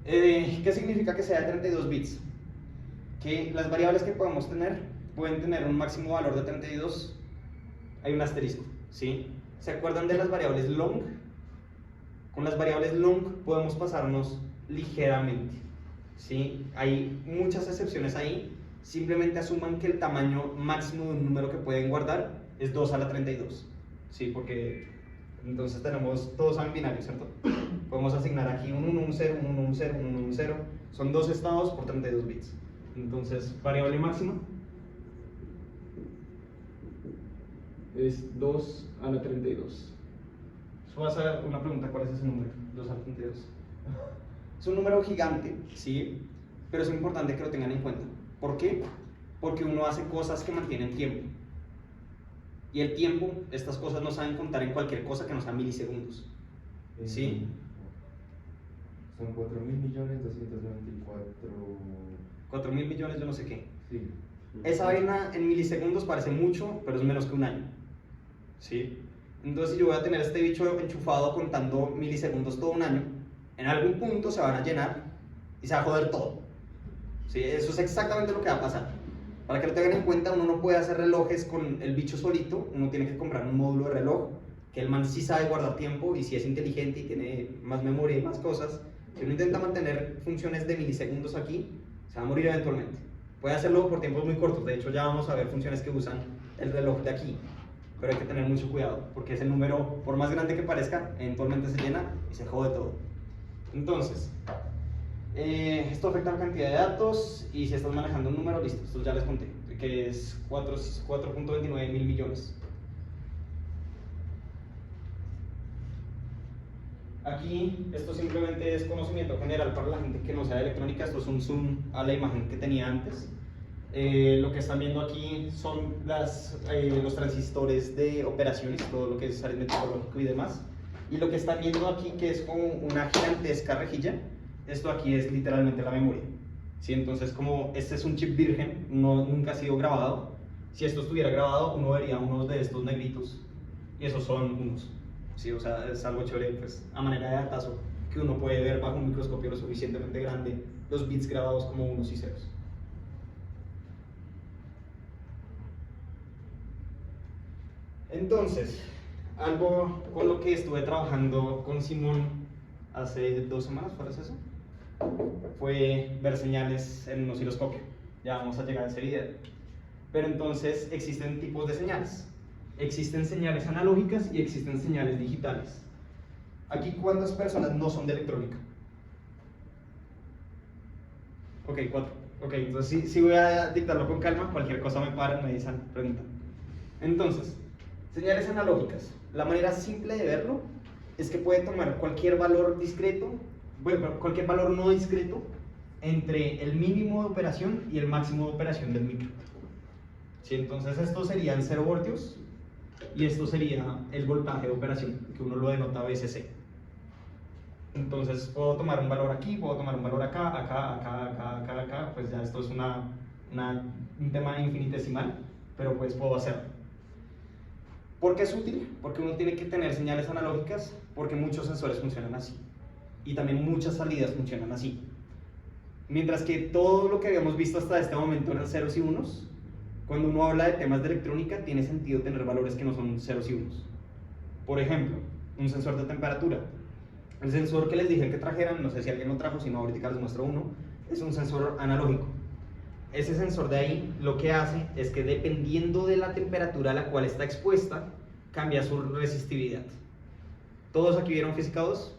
¿Qué significa que sea de 32 bits? Que las variables que podemos tener pueden tener un máximo valor de 32, hay un asterisco, ¿sí? ¿Se acuerdan de las variables long? Con las variables long podemos pasarnos ligeramente, ¿sí? Hay muchas excepciones ahí, simplemente asuman que el tamaño máximo de un número que pueden guardar es 2 a la 32, ¿sí? Porque entonces tenemos, todos son binarios, ¿cierto? Podemos asignar aquí un 1, un 0, un 1, un 0, un 1, un 0. Son 2 estados por 32 bits. Entonces, variable máxima es 2 a la 32. Eso va a ser una pregunta, ¿cuál es ese número? 2 a la 32. Es un número gigante, ¿sí? Pero es importante que lo tengan en cuenta. ¿Por qué? Porque uno hace cosas que mantienen tiempo. Y el tiempo, estas cosas no saben contar en cualquier cosa que no sea milisegundos. ¿Sí? Son 4.294. 4.000 millones, yo no sé qué. Sí. Esa vaina en milisegundos parece mucho, pero es menos que un año. ¿Sí? Entonces, si yo voy a tener este bicho enchufado contando milisegundos todo un año, en algún punto se van a llenar y se va a joder todo. ¿Sí? Eso es exactamente lo que va a pasar. Para que lo tengan en cuenta, uno no puede hacer relojes con el bicho solito, uno tiene que comprar un módulo de reloj, que el man sí sabe guardar tiempo y si es inteligente y tiene más memoria y más cosas. Si uno intenta mantener funciones de milisegundos aquí, se va a morir eventualmente. Puede hacerlo por tiempos muy cortos, de hecho ya vamos a ver funciones que usan el reloj de aquí, pero hay que tener mucho cuidado, porque ese número, por más grande que parezca, eventualmente se llena y se jode todo. Entonces, esto afecta a la cantidad de datos y si estás manejando un número, listo, esto ya les conté, que es 4.29 mil millones. Aquí, esto simplemente es conocimiento general para la gente que no sea de electrónica, esto es un zoom a la imagen que tenía antes. Lo que están viendo aquí son los transistores de operaciones, todo lo que es aritmético lógico y demás. Y lo que están viendo aquí, que es como una gigantesca rejilla, esto aquí es literalmente la memoria. ¿Sí? Entonces, como este es un chip virgen, nunca ha sido grabado, si esto estuviera grabado, uno vería unos de estos negritos, y esos son unos. Sí, o sea, es algo chévere, pues, a manera de datazo, que uno puede ver bajo un microscopio lo suficientemente grande, los bits grabados como unos y ceros. Entonces, algo con lo que estuve trabajando con Simón hace 2 semanas, ¿parece eso? Fue ver señales en un osciloscopio. Ya vamos a llegar a ese video. Pero entonces existen tipos de señales. Existen señales analógicas y existen señales digitales. Aquí, ¿cuántas personas no son de electrónica? Ok, 4. Ok, entonces sí voy a dictarlo con calma. Cualquier cosa me paran, me dicen, preguntan. Entonces, señales analógicas. La manera simple de verlo es que puede tomar cualquier valor discreto, bueno, cualquier valor no discreto entre el mínimo de operación y el máximo de operación del micro. ¿Sí? Entonces estos serían 0 voltios y esto sería el voltaje de operación, que uno lo denota VCC. Entonces puedo tomar un valor aquí, puedo tomar un valor acá, pues ya esto es un tema infinitesimal, pero pues puedo hacerlo. ¿Por qué es útil? Porque uno tiene que tener señales analógicas, porque muchos sensores funcionan así, y también muchas salidas funcionan así. Mientras que todo lo que habíamos visto hasta este momento eran ceros y unos, cuando uno habla de temas de electrónica tiene sentido tener valores que no son ceros y unos. Por ejemplo, un sensor de temperatura. El sensor que les dije que trajeran, no sé si alguien lo trajo, si no ahorita les muestro uno, es un sensor analógico. Ese sensor de ahí lo que hace es que dependiendo de la temperatura a la cual está expuesta, cambia su resistividad. ¿Todos aquí vieron Física 2?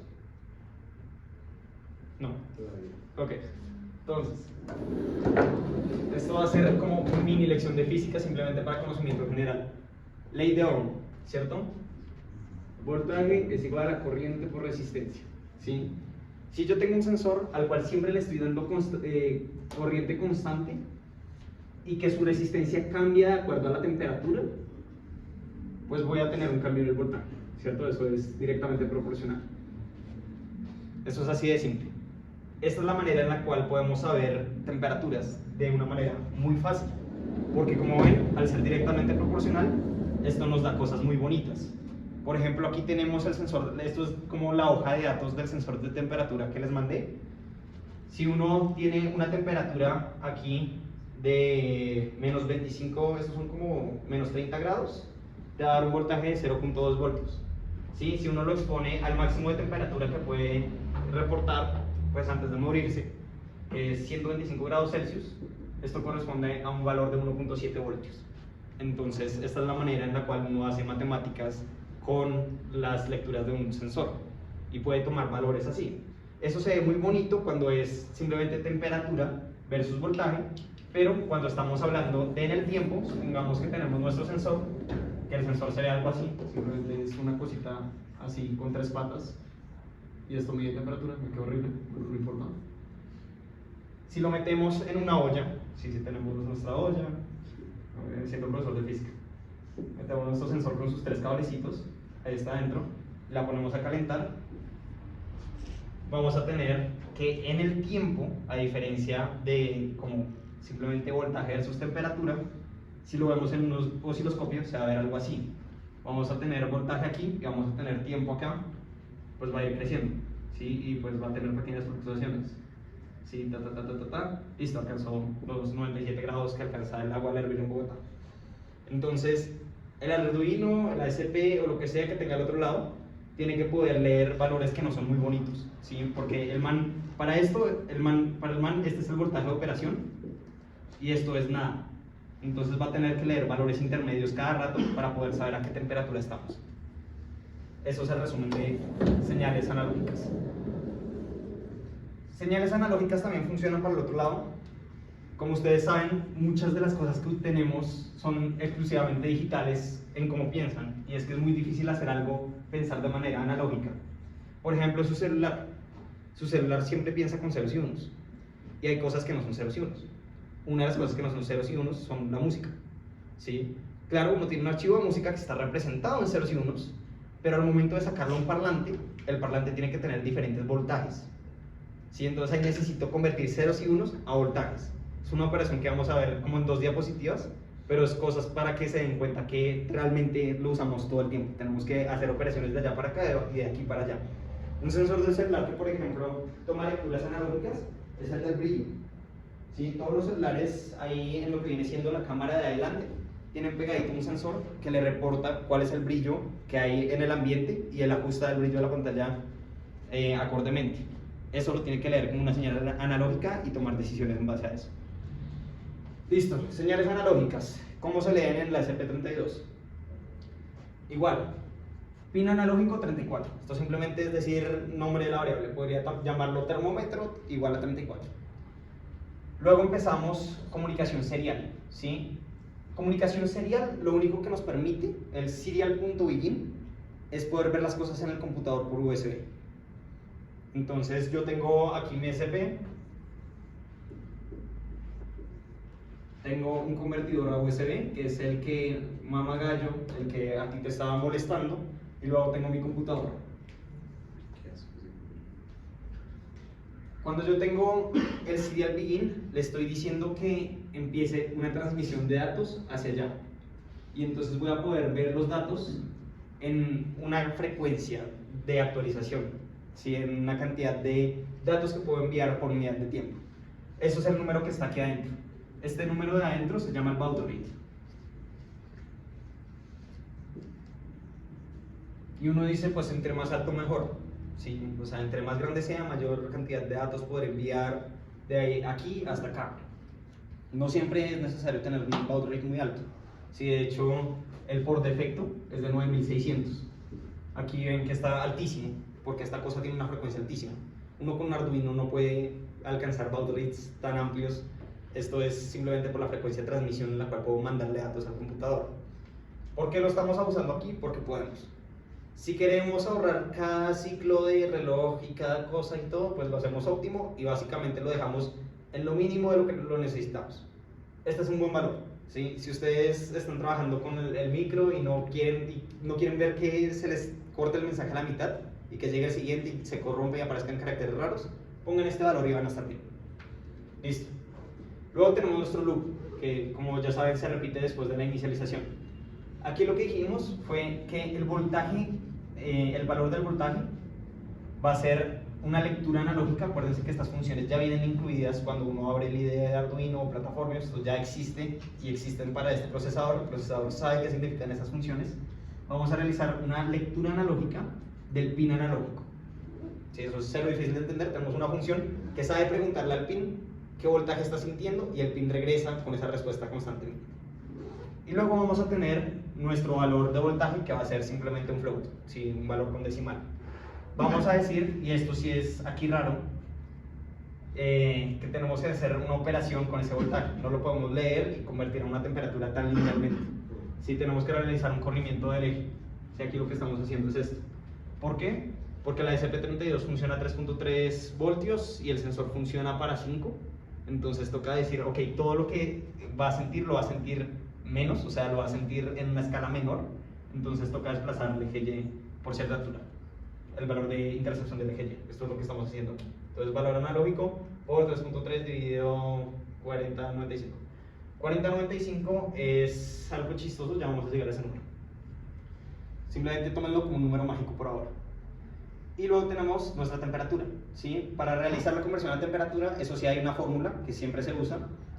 No. Ok. Entonces, esto va a ser como una mini lección de física simplemente para conocimiento general. Ley de Ohm, ¿cierto? Voltaje es igual a corriente por resistencia, ¿sí? Si yo tengo un sensor al cual siempre le estoy dando corriente constante y que su resistencia cambia de acuerdo a la temperatura, pues voy a tener un cambio en el voltaje, ¿cierto? Eso es directamente proporcional. Eso es así de simple. Esta es la manera en la cual podemos saber temperaturas de una manera muy fácil, porque como ven, al ser directamente proporcional, esto nos da cosas muy bonitas. Por ejemplo, aquí tenemos el sensor, esto es como la hoja de datos del sensor de temperatura que les mandé. Si uno tiene una temperatura aquí de menos 25, estos son como menos 30 grados, te va a dar un voltaje de 0.2 voltios. ¿Sí? Si uno lo expone al máximo de temperatura que puede reportar, pues antes de morirse, que es 125 grados Celsius, esto corresponde a un valor de 1.7 voltios. Entonces, esta es la manera en la cual uno hace matemáticas con las lecturas de un sensor y puede tomar valores así. Eso se ve muy bonito cuando es simplemente temperatura versus voltaje, pero cuando estamos hablando de en el tiempo, supongamos que tenemos nuestro sensor, que el sensor se ve algo así, simplemente es una cosita así con 3 patas, y esto mide temperatura, me quedó horrible, no importa. Si lo metemos en una olla, si tenemos nuestra olla, siendo profesor de física, metemos nuestro sensor con sus 3 cablecitos, ahí está adentro, la ponemos a calentar, vamos a tener que en el tiempo, a diferencia de como simplemente voltaje versus temperatura, si lo vemos en unos osciloscopios se va a ver algo así. Vamos a tener voltaje aquí y vamos a tener tiempo acá, pues va a ir creciendo, ¿sí? Y pues va a tener pequeñas fluctuaciones. ¿Sí? Listo, alcanzó los 97 grados que alcanza el agua al hervir en Bogotá. Entonces, el Arduino, el ASP o lo que sea que tenga al otro lado, tiene que poder leer valores que no son muy bonitos, ¿sí? Porque el man, para el man, este es el voltaje de operación y esto es nada. Entonces va a tener que leer valores intermedios cada rato para poder saber a qué temperatura estamos. Eso es el resumen de señales analógicas. Señales analógicas también funcionan para el otro lado. Como ustedes saben, muchas de las cosas que tenemos son exclusivamente digitales en cómo piensan, y es que es muy difícil hacer algo, pensar de manera analógica. Por ejemplo, su celular siempre piensa con ceros y unos, y hay cosas que no son ceros y unos. Una de las cosas que no son ceros y unos son la música, ¿sí? Claro, uno tiene un archivo de música que está representado en ceros y unos, pero al momento de sacarlo a un parlante, el parlante tiene que tener diferentes voltajes, ¿sí? Entonces ahí necesito convertir ceros y unos a voltajes. Es una operación que vamos a ver como en 2 diapositivas, pero es cosas para que se den cuenta que realmente lo usamos todo el tiempo. Tenemos que hacer operaciones de allá para acá y de aquí para allá. Un sensor de celular que, por ejemplo, toma lecturas analógicas es el del brillo. ¿Sí? Todos los celulares, ahí en lo que viene siendo la cámara de adelante, tienen pegadito un sensor que le reporta cuál es el brillo que hay en el ambiente y él ajusta el brillo de la pantalla acordemente. Eso lo tiene que leer como una señal analógica y tomar decisiones en base a eso. Listo, señales analógicas. ¿Cómo se leen en la SP32? Igual, pin analógico 34. Esto simplemente es decir nombre de la variable. Podría llamarlo termómetro igual a 34. Luego empezamos comunicación serial, ¿sí? Comunicación serial, lo único que nos permite, el serial.begin, es poder ver las cosas en el computador por USB. Entonces yo tengo aquí mi SP, tengo un convertidor a USB, que es el que mama gallo, el que a ti te estaba molestando, y luego tengo mi computador. Cuando yo tengo el serial begin, le estoy diciendo que empiece una transmisión de datos hacia allá. Y entonces voy a poder ver los datos en una frecuencia de actualización, ¿sí? En una cantidad de datos que puedo enviar por unidad de tiempo. Eso es el número que está aquí adentro. Este número de adentro se llama el baud rate. Y uno dice, pues entre más alto mejor. Sí, o sea, entre más grande sea, mayor cantidad de datos poder enviar de ahí, aquí hasta acá. No siempre es necesario tener un baud rate muy alto. Sí, de hecho, el por defecto es de 9600. Aquí ven que está altísimo, porque esta cosa tiene una frecuencia altísima. Uno con un Arduino no puede alcanzar baud rates tan amplios. Esto es simplemente por la frecuencia de transmisión en la cual puedo mandarle datos al computador. ¿Por qué lo estamos usando aquí? Porque podemos. Si queremos ahorrar cada ciclo de reloj y cada cosa y todo, pues lo hacemos óptimo y básicamente lo dejamos en lo mínimo de lo que lo necesitamos. Este es un buen valor, ¿sí? Si ustedes están trabajando con el micro y no quieren ver que se les corte el mensaje a la mitad y que llegue el siguiente y se corrompe y aparezcan caracteres raros, pongan este valor y van a estar bien. Listo. Luego tenemos nuestro loop, que como ya saben se repite después de la inicialización. Aquí lo que dijimos fue que el voltaje, el valor del voltaje va a ser una lectura analógica. Acuérdense que estas funciones ya vienen incluidas cuando uno abre el IDE de Arduino o plataforma. Esto ya existe y existen para este procesador. El procesador sabe qué significan esas funciones. Vamos a realizar una lectura analógica del pin analógico. Sí, eso es cero difícil de entender. Tenemos una función que sabe preguntarle al pin qué voltaje está sintiendo y el pin regresa con esa respuesta constantemente. Y luego vamos a tener nuestro valor de voltaje, que va a ser simplemente un float, ¿sí? Un valor con decimal. Vamos a decir, y esto sí es aquí raro, que tenemos que hacer una operación con ese voltaje. No lo podemos leer y convertir a una temperatura tan linealmente. Sí, tenemos que realizar un corrimiento del eje. Sí, aquí lo que estamos haciendo es esto. ¿Por qué? Porque la SP32 funciona a 3.3 voltios y el sensor funciona para 5. Entonces toca decir, ok, todo lo que va a sentir lo va a sentir menos, o sea, lo va a sentir en una escala menor. Entonces toca desplazar el eje Y por cierta altura, el valor de intercepción del eje Y. Esto es lo que estamos haciendo aquí. Entonces valor analógico por 3.3 dividido 4095. 4095 es algo chistoso, ya vamos a llegar a ese número. Simplemente tómenlo como un número mágico por ahora. Y luego tenemos nuestra temperatura, ¿sí? Para realizar la conversión a temperatura, eso sí hay una fórmula que siempre se usa,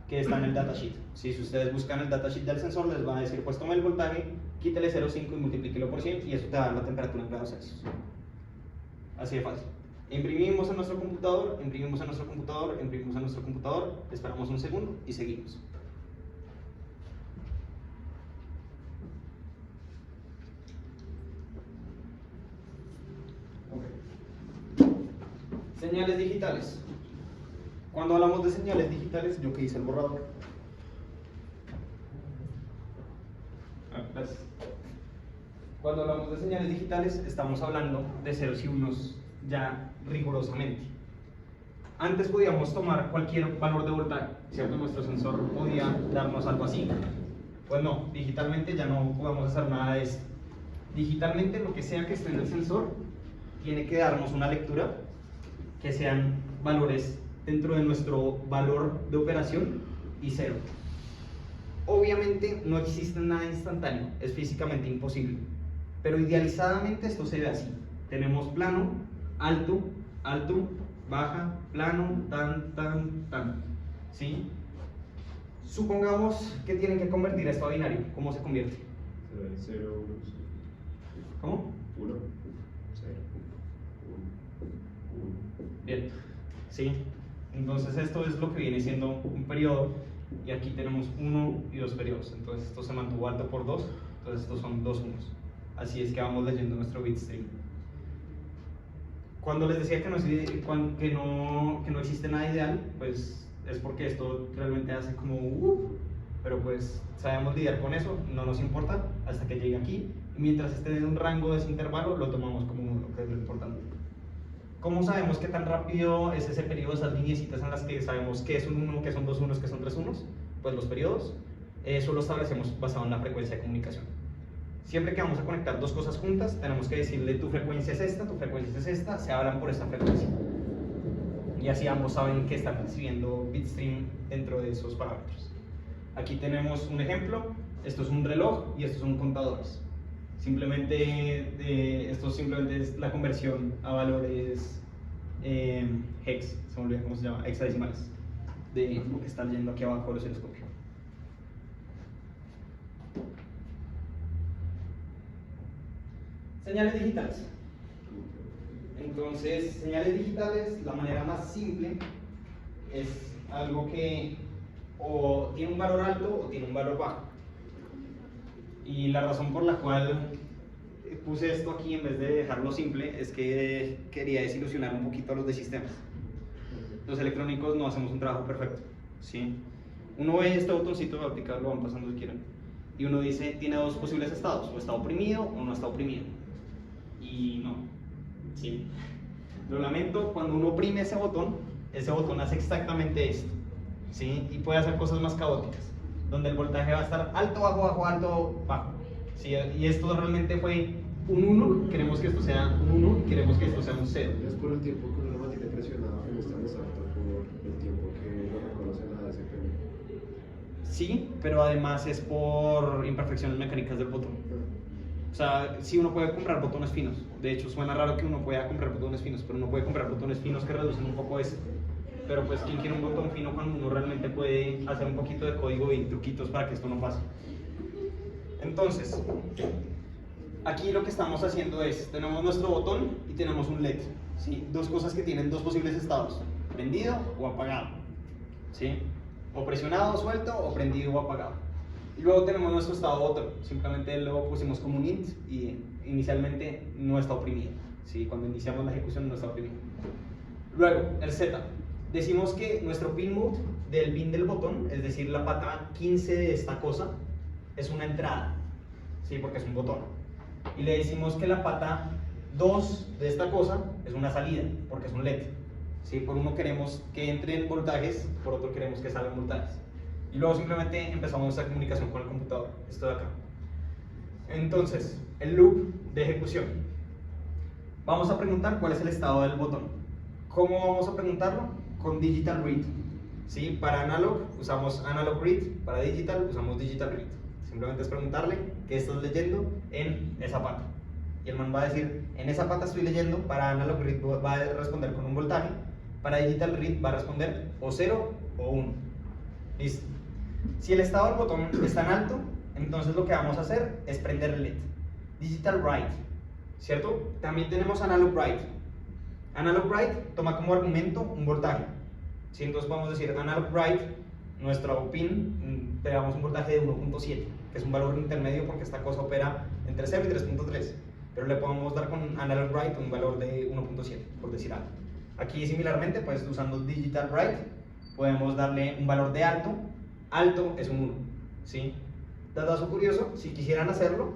que está en el datasheet. ¿Sí? Si ustedes buscan el datasheet del sensor, les va a decir, pues tome el voltaje, quítele 0,5 y multiplíquelo por 100 y eso te va a dar la temperatura en grados Celsius. Así de fácil. Imprimimos en nuestro computador, imprimimos en nuestro computador, imprimimos en nuestro computador, esperamos un segundo y seguimos. Señales digitales. Cuando hablamos de señales digitales, yo que hice el borrador. Gracias. Cuando hablamos de señales digitales, estamos hablando de ceros y unos ya rigurosamente. Antes podíamos tomar cualquier valor de voltaje, ¿cierto? Nuestro sensor podía darnos algo así. Pues no, digitalmente ya no podemos hacer nada de esto. Digitalmente, lo que sea que esté en el sensor, tiene que darnos una lectura que sean valores dentro de nuestro valor de operación y cero. Obviamente no existe nada instantáneo, es físicamente imposible, pero idealizadamente esto se ve así. Tenemos plano, alto, alto, baja, plano, tan, ¿sí? Supongamos que tienen que convertir esto a binario. ¿Cómo se convierte? 0, 1, ¿Cómo? 1, 0, 1, 1. Bien, ¿sí? Entonces esto es lo que viene siendo un periodo y aquí tenemos 1 y 2 periodos, entonces esto se mantuvo alto por 2, entonces estos son 2 unos. Así es que vamos leyendo nuestro bitstream. Cuando les decía que no existe nada ideal, pues es porque esto realmente hace como pero pues sabemos lidiar con eso, no nos importa hasta que llegue aquí, y mientras esté en un rango de ese intervalo lo tomamos como 1, que es lo importante. ¿Cómo sabemos qué tan rápido es ese periodo, esas lineecitas en las que sabemos qué es un 1, qué son 2 unos, qué son 3 unos? Pues los periodos, eso lo establecemos basado en la frecuencia de comunicación. Siempre que vamos a conectar dos cosas juntas, tenemos que decirle tu frecuencia es esta, tu frecuencia es esta, se hablan por esta frecuencia. Y así ambos saben que están recibiendo bitstream dentro de esos parámetros. Aquí tenemos un ejemplo, esto es un reloj y estos son contadores. Esto simplemente es la conversión a valores hex, se me olvidó cómo se llama, hexadecimales, de lo que está leyendo aquí abajo el osciloscopio. Señales digitales. Entonces, señales digitales, la manera más simple es algo que o tiene un valor alto o tiene un valor bajo. Y la razón por la cual puse esto aquí en vez de dejarlo simple es que quería desilusionar un poquito a los de sistemas. Los electrónicos no hacemos un trabajo perfecto, ¿sí? Uno ve este botoncito de óptica, lo van pasando si quieren, y uno dice, tiene dos posibles estados, o está oprimido o no está oprimido. Y no, ¿sí? Lo lamento, cuando uno oprime ese botón hace exactamente esto, ¿sí? Y puede hacer cosas más caóticas, donde el voltaje va a estar alto, bajo, bajo, alto, bajo, ¿sí? Y esto realmente fue un 1, queremos que esto sea un 1 y queremos que esto sea un 0. Es por el tiempo que uno lo mantiene presionado, que no está exacto por el tiempo que lo reconoce la DSP. Sí, pero además es por imperfecciones mecánicas del botón. O sea, sí uno puede comprar botones finos. De hecho, suena raro que uno pueda comprar botones finos, pero uno puede comprar botones finos que reducen un poco eso. Pero pues, ¿quién quiere un botón fino cuando uno realmente puede hacer un poquito de código y truquitos para que esto no pase? Entonces, aquí lo que estamos haciendo es, tenemos nuestro botón y tenemos un LED, ¿sí? Dos cosas que tienen dos posibles estados, prendido o apagado, ¿sí? O presionado, suelto, o prendido o apagado. Y luego tenemos nuestro estado botón, simplemente lo pusimos como un int y inicialmente no está oprimido, ¿sí? Cuando iniciamos la ejecución no está oprimido. Luego, el setup. Decimos que nuestro pin mode del pin del botón, es decir, la pata 15 de esta cosa, es una entrada, ¿sí? Porque es un botón. Y le decimos que la pata 2 de esta cosa es una salida, porque es un LED, ¿sí? Por uno queremos que entren voltajes, por otro queremos que salgan voltajes. Y luego simplemente empezamos nuestra comunicación con el computador, esto de acá. Entonces, el loop de ejecución. Vamos a preguntar cuál es el estado del botón. ¿Cómo vamos a preguntarlo? Con digital read, ¿sí? Para analog usamos analog read, para digital usamos digital read. Simplemente es preguntarle qué estás leyendo en esa pata. Y el man va a decir, en esa pata estoy leyendo, para analog read va a responder con un voltaje, para digital read va a responder o 0 o 1. Listo. Si el estado del botón está en alto, entonces lo que vamos a hacer es prender el LED. Digital write, ¿cierto? También tenemos analog write. Analog write toma como argumento un voltaje, ¿sí? Entonces vamos a decir analog write, nuestro pin, le damos un voltaje de 1.7, que es un valor intermedio porque esta cosa opera entre 0 y 3.3, pero le podemos dar con analog write un valor de 1.7, por decir algo. Aquí similarmente, pues usando digital write, podemos darle un valor de alto. Alto es un 1, ¿sí? Dato curioso, si quisieran hacerlo,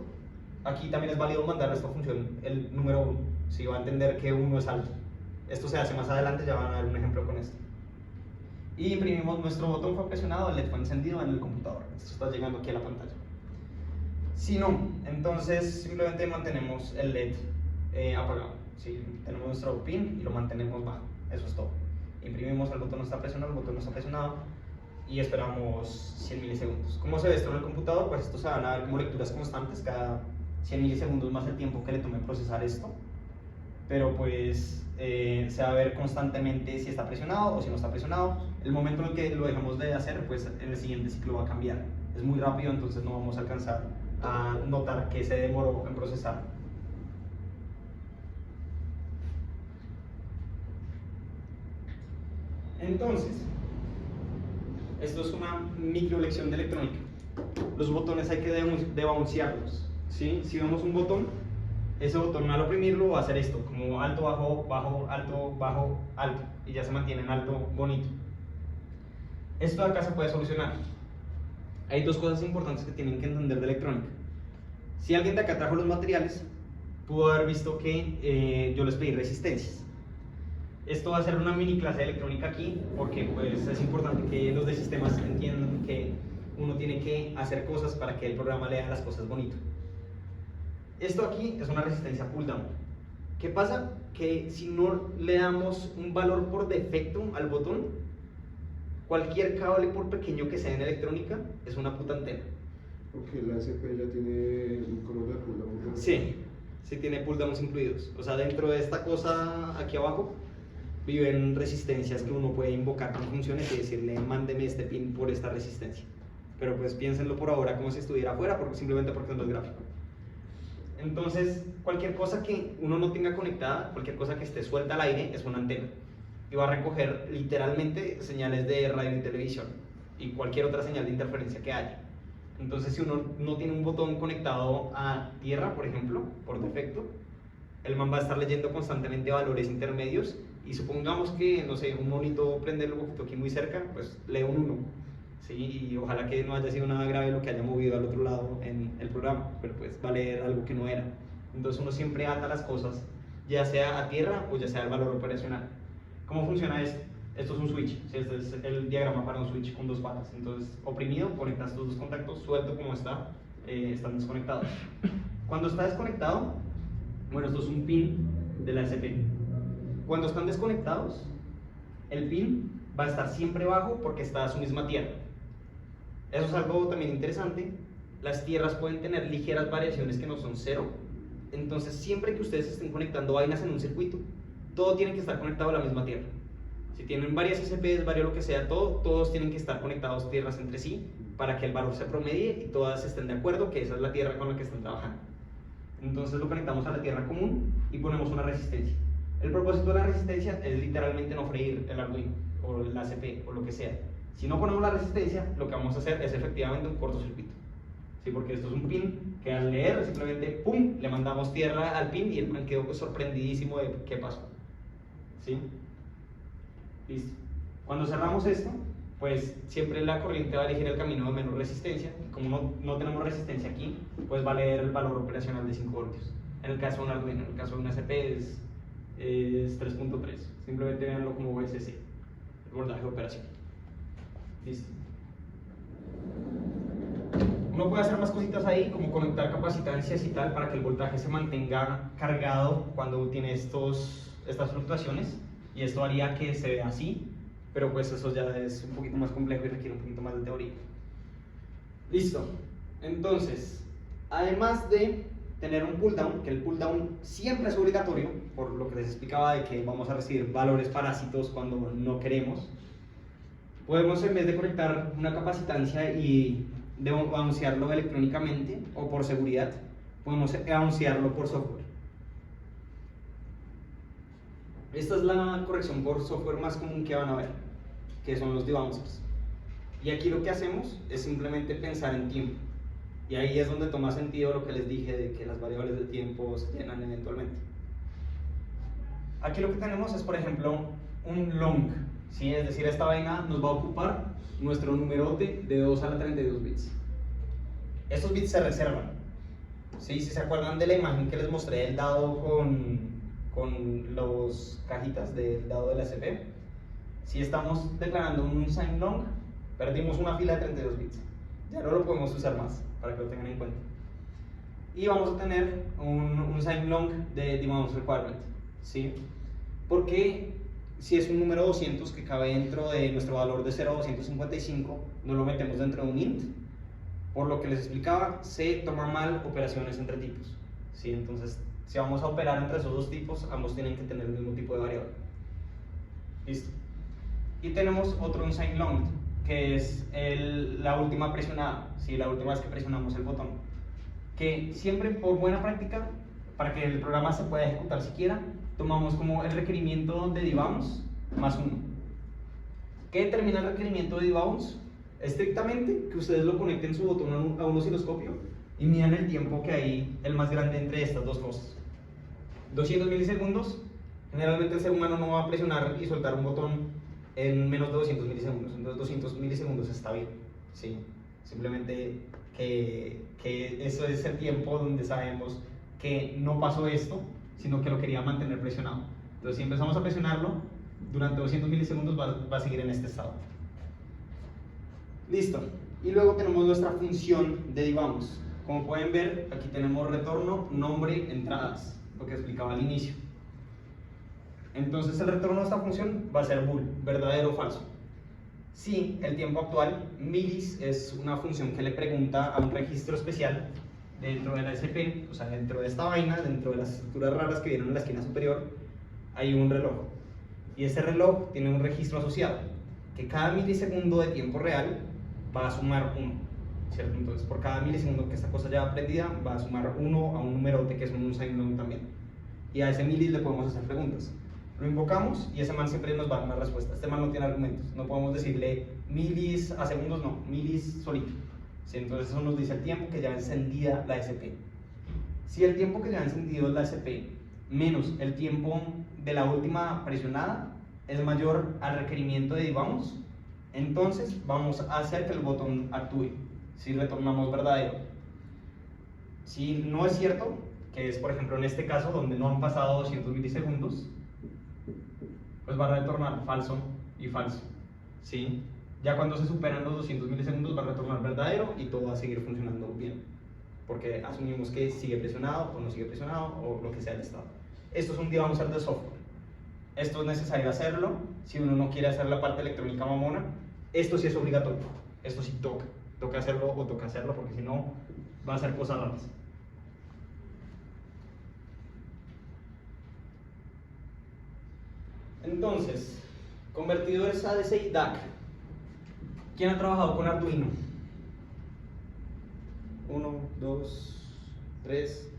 aquí también es válido mandar a esta función el número 1, si va a entender que 1 es alto. Esto se hace más adelante, ya van a ver un ejemplo con esto. Y imprimimos, nuestro botón fue presionado, el LED fue encendido en el computador. Esto está llegando aquí a la pantalla. Si no, entonces simplemente mantenemos el LED apagado, ¿sí? Tenemos nuestro pin y lo mantenemos bajo, eso es todo. Imprimimos, el botón no está presionado, el botón no está presionado, y esperamos 100 milisegundos. ¿Cómo se ve esto en el computador? Pues esto se van a ver como lecturas constantes cada 100 milisegundos más el tiempo que le tome procesar esto, pero pues se va a ver constantemente si está presionado o si no está presionado. El momento en el que lo dejamos de hacer, pues en el siguiente ciclo va a cambiar. Es muy rápido, entonces no vamos a alcanzar a notar que se demoró en procesar. Entonces, Esto es una microlección de electrónica. Los botones hay que debouncearlos, ¿sí? Si vemos un botón, ese botón al oprimirlo va a hacer esto, como alto, bajo, bajo, alto, bajo, alto, y ya se mantiene en alto, bonito. Esto de acá se puede solucionar. Hay dos cosas importantes que tienen que entender de electrónica. Si alguien de acá trajo los materiales, pudo haber visto que yo les pedí resistencias. Esto va a ser una mini clase de electrónica aquí, porque pues, es importante que los de sistemas entiendan que uno tiene que hacer cosas para que el programa lea las cosas bonito. Esto aquí es una resistencia pull down. ¿Qué pasa? Que si no le damos un valor por defecto al botón, cualquier cable, por pequeño que sea en electrónica, es una puta antena. Ok, la SP ya tiene un color de pull down. Sí, sí tiene pull downs incluidos. O sea, dentro de esta cosa aquí abajo viven resistencias que uno puede invocar con funciones y decirle mándeme este pin por esta resistencia. Pero pues piénsenlo por ahora como si estuviera afuera, simplemente porque no es gráfico. Entonces, cualquier cosa que uno no tenga conectada, cualquier cosa que esté suelta al aire, es una antena. Y va a recoger literalmente señales de radio y televisión y cualquier otra señal de interferencia que haya. Entonces, si uno no tiene un botón conectado a tierra, por ejemplo, por defecto, el man va a estar leyendo constantemente valores intermedios y supongamos que, no sé, un monito prende el poquito aquí muy cerca, pues lee un 1. ¿Sí? Y ojalá que no haya sido nada grave lo que haya movido al otro lado en el programa, pero pues va a leer algo que no era. Entonces uno siempre ata las cosas, ya sea a tierra o ya sea al valor operacional. ¿Cómo funciona esto? Esto es un switch, ¿sí? Este es el diagrama para un switch con dos patas. Entonces, oprimido, conectas tus dos contactos, suelto como está, están desconectados. Cuando está desconectado, bueno, esto es un pin de la SP. Cuando están desconectados, el pin va a estar siempre bajo porque está a su misma tierra. Eso es algo también interesante. Las tierras pueden tener ligeras variaciones que no son cero. Entonces, siempre que ustedes estén conectando vainas en un circuito, todo tiene que estar conectado a la misma tierra. Si tienen varias SPs, varios lo que sea, todos tienen que estar conectados tierras entre sí para que el valor se promedie y todas estén de acuerdo que esa es la tierra con la que están trabajando. Entonces lo conectamos a la tierra común y ponemos una resistencia. El propósito de la resistencia es literalmente no freír el Arduino o la ACP o lo que sea. Si no ponemos la resistencia, lo que vamos a hacer es efectivamente un cortocircuito. ¿Sí? Porque esto es un pin que al leer simplemente ¡pum! Le mandamos tierra al pin y el man quedó sorprendidísimo de qué pasó. ¿Sí? Listo. Cuando cerramos esto, pues siempre la corriente va a elegir el camino de menor resistencia. Como no tenemos resistencia aquí, pues va a leer el valor operacional de 5 voltios. En el caso de un Arduino, en el caso de una SP es 3.3. Simplemente véanlo como VSC, el voltaje de operación. Listo. Uno puede hacer más cositas ahí, como conectar capacitancias y tal, para que el voltaje se mantenga cargado cuando tiene estas fluctuaciones. Y esto haría que se vea así, pero pues eso ya es un poquito más complejo y requiere un poquito más de teoría. Listo. Entonces, además de tener un pull down, que el pull down siempre es obligatorio, por lo que les explicaba de que vamos a recibir valores parásitos cuando no queremos, podemos, en vez de conectar una capacitancia y anunciarlo electrónicamente o por seguridad, podemos anunciarlo por software. Esta es la corrección por software más común que van a ver, que son los debouncers. Y aquí lo que hacemos es simplemente pensar en tiempo. Y ahí es donde toma sentido lo que les dije de que las variables de tiempo se llenan eventualmente. Aquí lo que tenemos es, por ejemplo, un long, ¿sí? Es decir, esta vaina nos va a ocupar nuestro numerote de 2 a la 32 bits. Estos bits se reservan. ¿Sí? Si se acuerdan de la imagen que les mostré del dado con las cajitas del dado de la SP, si estamos declarando un sign long, perdimos una fila de 32 bits. Ya no lo podemos usar más, para que lo tengan en cuenta. Y vamos a tener un sign long de debounce requirement, ¿sí? Porque si es un número 200 que cabe dentro de nuestro valor de 0 a 255, no lo metemos dentro de un int. Por lo que les explicaba, se toma mal operaciones entre tipos, ¿sí? Entonces, si vamos a operar entre esos dos tipos, ambos tienen que tener el mismo tipo de variable. Listo. Y tenemos otro unsigned long, que es la última presionada, ¿sí? La última vez que presionamos el botón. Que siempre, por buena práctica, para que el programa se pueda ejecutar siquiera, tomamos como el requerimiento de debounce más 1. ¿Qué determina el requerimiento de debounce? Estrictamente, que ustedes lo conecten su botón a un osciloscopio y midan el tiempo que hay el más grande entre estas dos cosas. 200 milisegundos, generalmente el ser humano no va a presionar y soltar un botón en menos de 200 milisegundos, entonces 200 milisegundos está bien, ¿sí? Simplemente que eso es el tiempo donde sabemos que no pasó esto, sino que lo quería mantener presionado. Entonces si empezamos a presionarlo, durante 200 milisegundos va a seguir en este estado. Listo. Y luego tenemos nuestra función de debugamos. Como pueden ver, aquí tenemos retorno, nombre, entradas, lo que explicaba al inicio. Entonces el retorno de esta función va a ser bool, verdadero o falso. Si el tiempo actual, milis, es una función que le pregunta a un registro especial dentro de la SP, o sea, dentro de esta vaina, dentro de las estructuras raras que vienen en la esquina superior, hay un reloj. Y ese reloj tiene un registro asociado, que cada milisegundo de tiempo real va a sumar 1, ¿cierto? Entonces, por cada milisegundo que esta cosa ya aprendida, va a sumar 1 a un numerote que es un signal también. Y a ese milis le podemos hacer preguntas. Lo invocamos y ese man siempre nos va a dar una respuesta. Este man no tiene argumentos, no podemos decirle milis a segundos, no, milis solito. ¿Sí? Entonces eso nos dice el tiempo que lleva encendida la SP. Si el tiempo que lleva encendido la SP menos el tiempo de la última presionada es mayor al requerimiento de debugamos, entonces vamos a hacer que el botón actúe, si retornamos verdadero. Si no es cierto, que es por ejemplo en este caso donde no han pasado 200 milisegundos, pues va a retornar falso y falso, ¿sí? Ya cuando se superan los 200 milisegundos va a retornar verdadero y todo va a seguir funcionando bien, porque asumimos que sigue presionado o no sigue presionado o lo que sea el estado. Esto es un debugger de software. Esto es necesario hacerlo si uno no quiere hacer la parte electrónica mamona. Esto sí es obligatorio, esto sí toca hacerlo o toca hacerlo porque si no va a hacer cosas raras. Entonces, convertidores ADC y DAC. ¿Quién ha trabajado con Arduino? 1, 2, 3.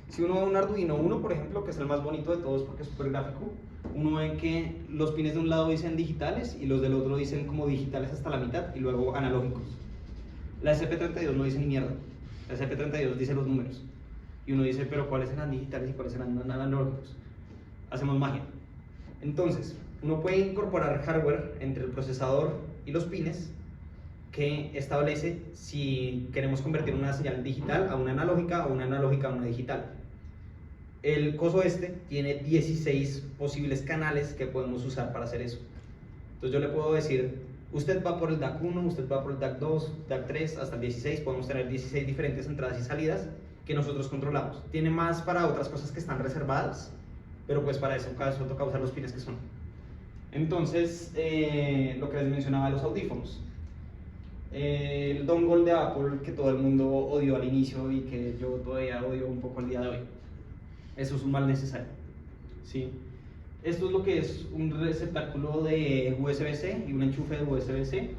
Si uno ve un Arduino 1, por ejemplo, que es el más bonito de todos porque es súper gráfico, uno ve que los pines de un lado dicen digitales y los del otro dicen como digitales hasta la mitad y luego analógicos. La SP32 no dice ni mierda. La SP32 dice los números. Y uno dice, pero ¿cuáles eran digitales y cuáles eran analógicos? Hacemos magia. Entonces, uno puede incorporar hardware entre el procesador y los pines que establece si queremos convertir una señal digital a una analógica o una analógica a una digital. El coso este tiene 16 posibles canales que podemos usar para hacer eso. Entonces yo le puedo decir, usted va por el DAC 1, usted va por el DAC 2, DAC 3, hasta el 16, podemos tener 16 diferentes entradas y salidas que nosotros controlamos. Tiene más para otras cosas que están reservadas, pero pues para eso toca usar los pines que son. Entonces, lo que les mencionaba de los audífonos. El dongle de Apple que todo el mundo odió al inicio y que yo todavía odio un poco al día de hoy. Eso es un mal necesario, ¿sí? Esto es lo que es un receptáculo de USB-C y un enchufe de USB-C.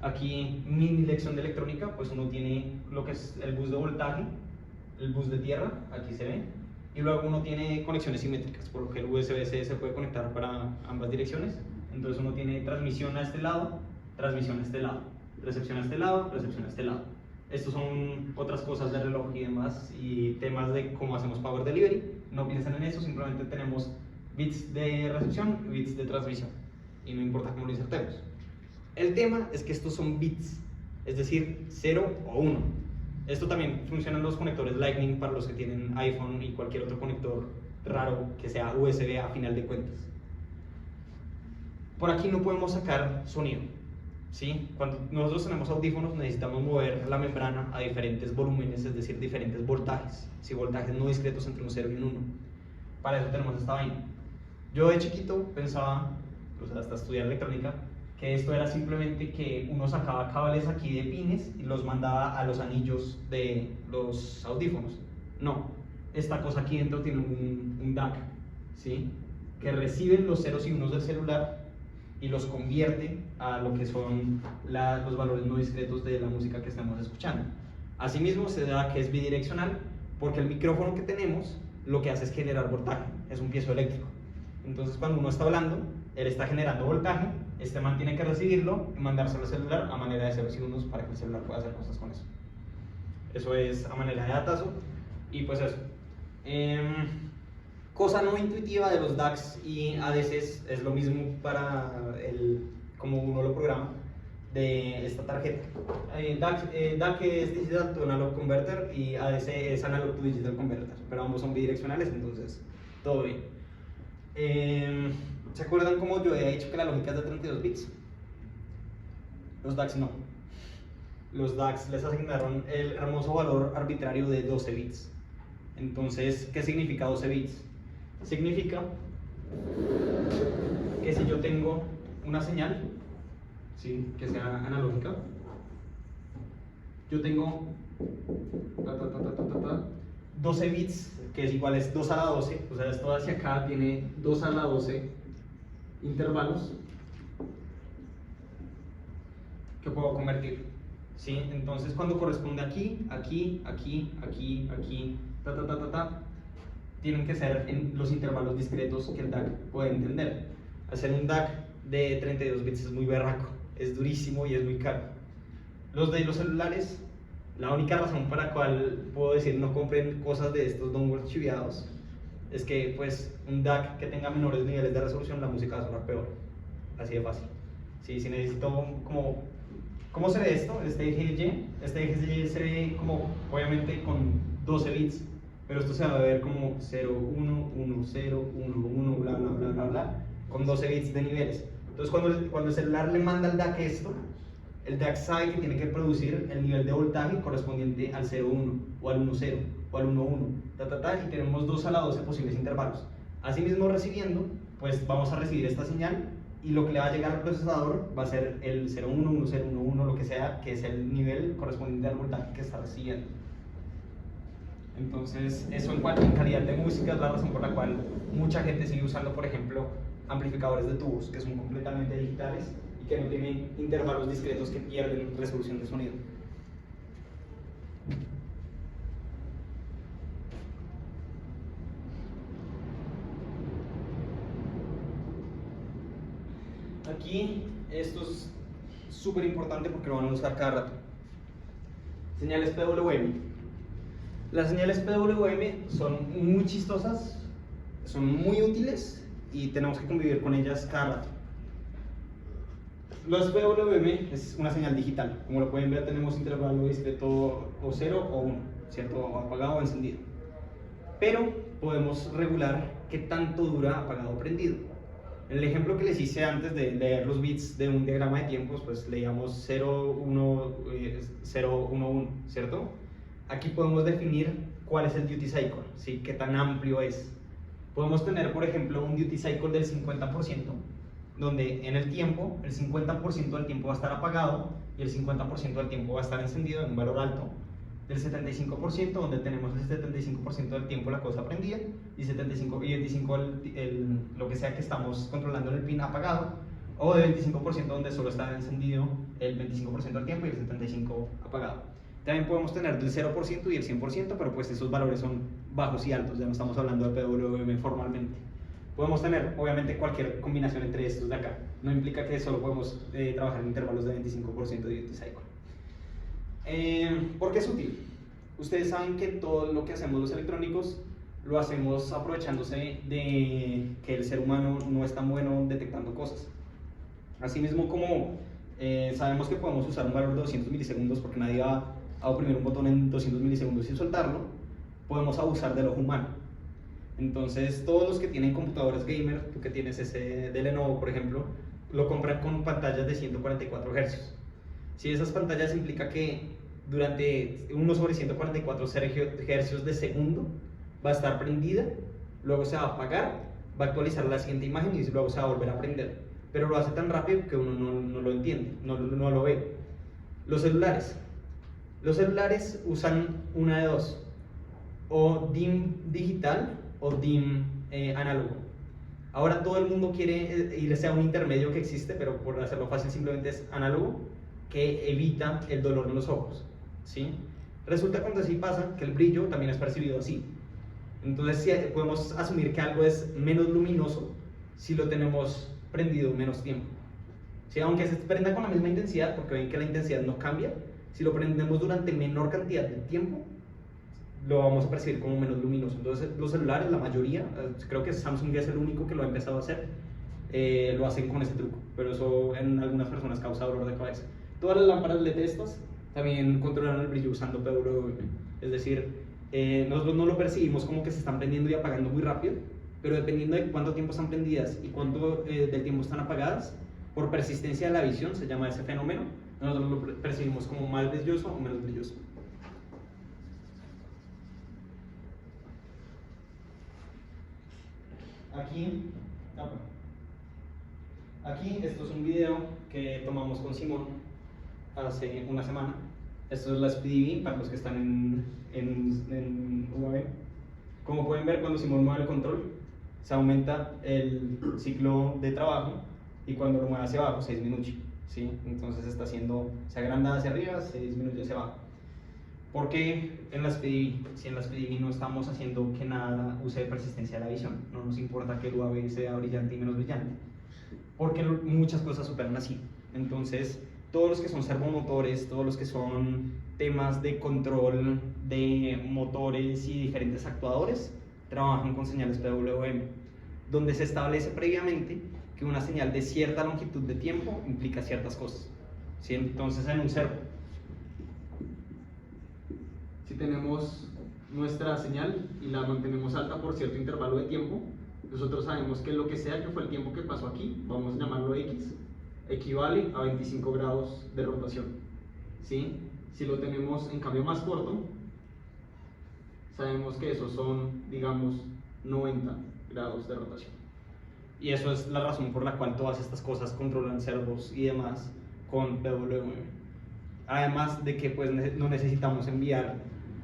Aquí, mi lección de electrónica, pues uno tiene lo que es el bus de voltaje, el bus de tierra, aquí se ve, y luego uno tiene conexiones simétricas, por lo que el USB-C se puede conectar para ambas direcciones. Entonces uno tiene transmisión a este lado, transmisión a este lado, recepción a este lado, recepción a este lado. Estos son otras cosas de reloj y demás, y temas de cómo hacemos power delivery. No piensen en eso, simplemente tenemos bits de recepción y bits de transmisión, y no importa cómo lo insertemos. El tema es que estos son bits, es decir, 0 o 1. Esto también funciona en los conectores Lightning para los que tienen iPhone y cualquier otro conector raro que sea USB a final de cuentas. Por aquí no podemos sacar sonido, ¿sí? Cuando nosotros tenemos audífonos necesitamos mover la membrana a diferentes volúmenes, es decir, diferentes voltajes, ¿sí? Voltajes no discretos entre un 0 y un 1. Para eso tenemos esta vaina. Yo de chiquito pensaba, o sea, hasta estudiar electrónica, que esto era simplemente que uno sacaba cables aquí de pines y los mandaba a los anillos de los audífonos. No, esta cosa aquí dentro tiene un DAC, ¿sí? Que recibe los ceros y unos del celular y los convierte a lo que son los valores no discretos de la música que estamos escuchando. Asimismo se da que es bidireccional porque el micrófono que tenemos lo que hace es generar voltaje, es un piezoeléctrico. Entonces cuando uno está hablando, él está generando voltaje este man tiene que recibirlo y mandárselo al celular a manera de ceros y unos para que el celular pueda hacer cosas con eso. Eso es a manera de datazo. Y pues eso. Cosa no intuitiva de los DACs y ADCs es lo mismo para como uno lo programa de esta tarjeta. DAC es Digital to Analog Converter y ADC es Analog to Digital Converter, pero ambos son bidireccionales, entonces todo bien. ¿Se acuerdan cómo yo he dicho que la lógica es de 32 bits? Los DACs no. Los DACs les asignaron el hermoso valor arbitrario de 12 bits. Entonces, ¿qué significa 12 bits? Significa que si yo tengo una señal, ¿sí?, que sea analógica, yo tengo 12 bits, que es igual, es 2 a la 12, o sea, esto hacia acá tiene 2 a la 12 intervalos que puedo convertir, ¿sí? Entonces, cuando corresponde aquí, aquí, aquí, aquí, aquí, tienen que ser en los intervalos discretos que el DAC puede entender. Hacer un DAC de 32 bits es muy berraco, es durísimo y es muy caro. Los de los celulares, la única razón para la cual puedo decir no compren cosas de estos downward chiviados es que pues un DAC que tenga menores niveles de resolución, la música va a sonar peor, así de fácil. Sí, si necesito como... ¿Cómo se ve esto? Este eje Y se ve como obviamente con 12 bits, pero esto se va a ver como 0, 1, 1, 0, 1, 1, bla, bla, bla, bla, bla, con 12 bits de niveles. Entonces cuando el celular le manda al DAC esto, el DAC sabe que tiene que producir el nivel de voltaje correspondiente al 0,1 o al 1,0 o al 1,1, y tenemos 2 a la 12 posibles intervalos. Asimismo, recibiendo, pues vamos a recibir esta señal y lo que le va a llegar al procesador va a ser el 0,1, 1,0, 1,1, lo que sea, que es el nivel correspondiente al voltaje que está recibiendo. Entonces, eso en calidad de música es la razón por la cual mucha gente sigue usando, por ejemplo, amplificadores de tubos que son completamente digitales y que no tienen intervalos discretos que pierden resolución de sonido. Aquí esto es súper importante porque lo van a usar cada rato. Señales PWM. Las señales PWM son muy chistosas, son muy útiles y tenemos que convivir con ellas cada rato. Los PWM es una señal digital. Como lo pueden ver, tenemos intervalo discreto o 0 o 1, ¿cierto? O apagado o encendido. Pero podemos regular qué tanto dura apagado o prendido. En el ejemplo que les hice antes de leer los bits de un diagrama de tiempos, pues leíamos 0, 1, 0, 1, 1, ¿cierto? Aquí podemos definir cuál es el duty cycle, ¿sí? Qué tan amplio es. Podemos tener, por ejemplo, un duty cycle del 50%, donde en el tiempo, el 50% del tiempo va a estar apagado y el 50% del tiempo va a estar encendido en un valor alto. Del 75%, donde tenemos el 75% del tiempo la cosa prendida y 75 y 25 lo que sea que estamos controlando en el pin apagado, o del 25% donde solo está encendido el 25% del tiempo y el 75% apagado. También podemos tener del 0% y el 100%, pero pues esos valores son bajos y altos, ya no estamos hablando de PWM formalmente. Podemos tener, obviamente, cualquier combinación entre estos de acá. No implica que solo podemos trabajar en intervalos de 25% de duty cycle. ¿Por qué es útil? Ustedes saben que todo lo que hacemos los electrónicos lo hacemos aprovechándose de que el ser humano no es tan bueno detectando cosas. Asimismo, como sabemos que podemos usar un valor de 200 milisegundos porque nadie va a oprimir un botón en 200 milisegundos y soltarlo, podemos abusar del ojo humano. Entonces, todos los que tienen computadores gamer, tú que tienes ese de Lenovo, por ejemplo, lo compran con pantallas de 144 Hz. Si esas pantallas implica que durante 1 sobre 144 Hz de segundo va a estar prendida, luego se va a apagar, va a actualizar la siguiente imagen y luego se va a volver a prender. Pero lo hace tan rápido que uno no lo entiende, no lo ve. Los celulares usan una de dos, o DIM digital o DIM análogo. Ahora todo el mundo quiere irse a un intermedio que existe, pero por hacerlo fácil simplemente es análogo, que evita el dolor en los ojos, ¿sí? Resulta cuando así pasa que el brillo también es percibido así. Entonces podemos asumir que algo es menos luminoso si lo tenemos prendido menos tiempo. ¿sí? Aunque se prenda con la misma intensidad, porque ven que la intensidad no cambia, si lo prendemos durante menor cantidad de tiempo, lo vamos a percibir como menos luminoso. Entonces los celulares, la mayoría, creo que Samsung es el único que lo ha empezado a hacer, lo hacen con ese truco, pero eso en algunas personas causa dolor de cabeza. Todas las lámparas LED estas también controlan el brillo usando PWM, es decir, nosotros no lo percibimos como que se están prendiendo y apagando muy rápido, pero dependiendo de cuánto tiempo están prendidas y cuánto del tiempo están apagadas, por persistencia de la visión, se llama ese fenómeno, nosotros lo percibimos como más brilloso o menos brilloso. Aquí, esto es un video que tomamos con Simón hace una semana. Esto es la SpeedyV para los que están en UAV. Como pueden ver, cuando Simón mueve el control, se aumenta el ciclo de trabajo, y cuando lo mueve hacia abajo se disminuye, ¿sí? Entonces se agranda hacia arriba, se disminuye hacia abajo. ¿Por qué en la SpeedyV? Si en la SpeedyV no estamos haciendo que nada use persistencia de la visión, no nos importa que el UAV sea brillante y menos brillante, porque muchas cosas superan así. Entonces, todos los que son servomotores, todos los que son temas de control de motores y diferentes actuadores, trabajan con señales PWM, donde se establece previamente que una señal de cierta longitud de tiempo implica ciertas cosas, ¿sí? Entonces, en un servo, si tenemos nuestra señal y la mantenemos alta por cierto intervalo de tiempo, nosotros sabemos que lo que sea que fue el tiempo que pasó aquí, vamos a llamarlo X, equivale a 25 grados de rotación, ¿sí? Si lo tenemos en cambio más corto, sabemos que esos son, digamos, 90 grados de rotación. Y eso es la razón por la cual todas estas cosas controlan servos y demás con PWM. Además de que pues no necesitamos enviar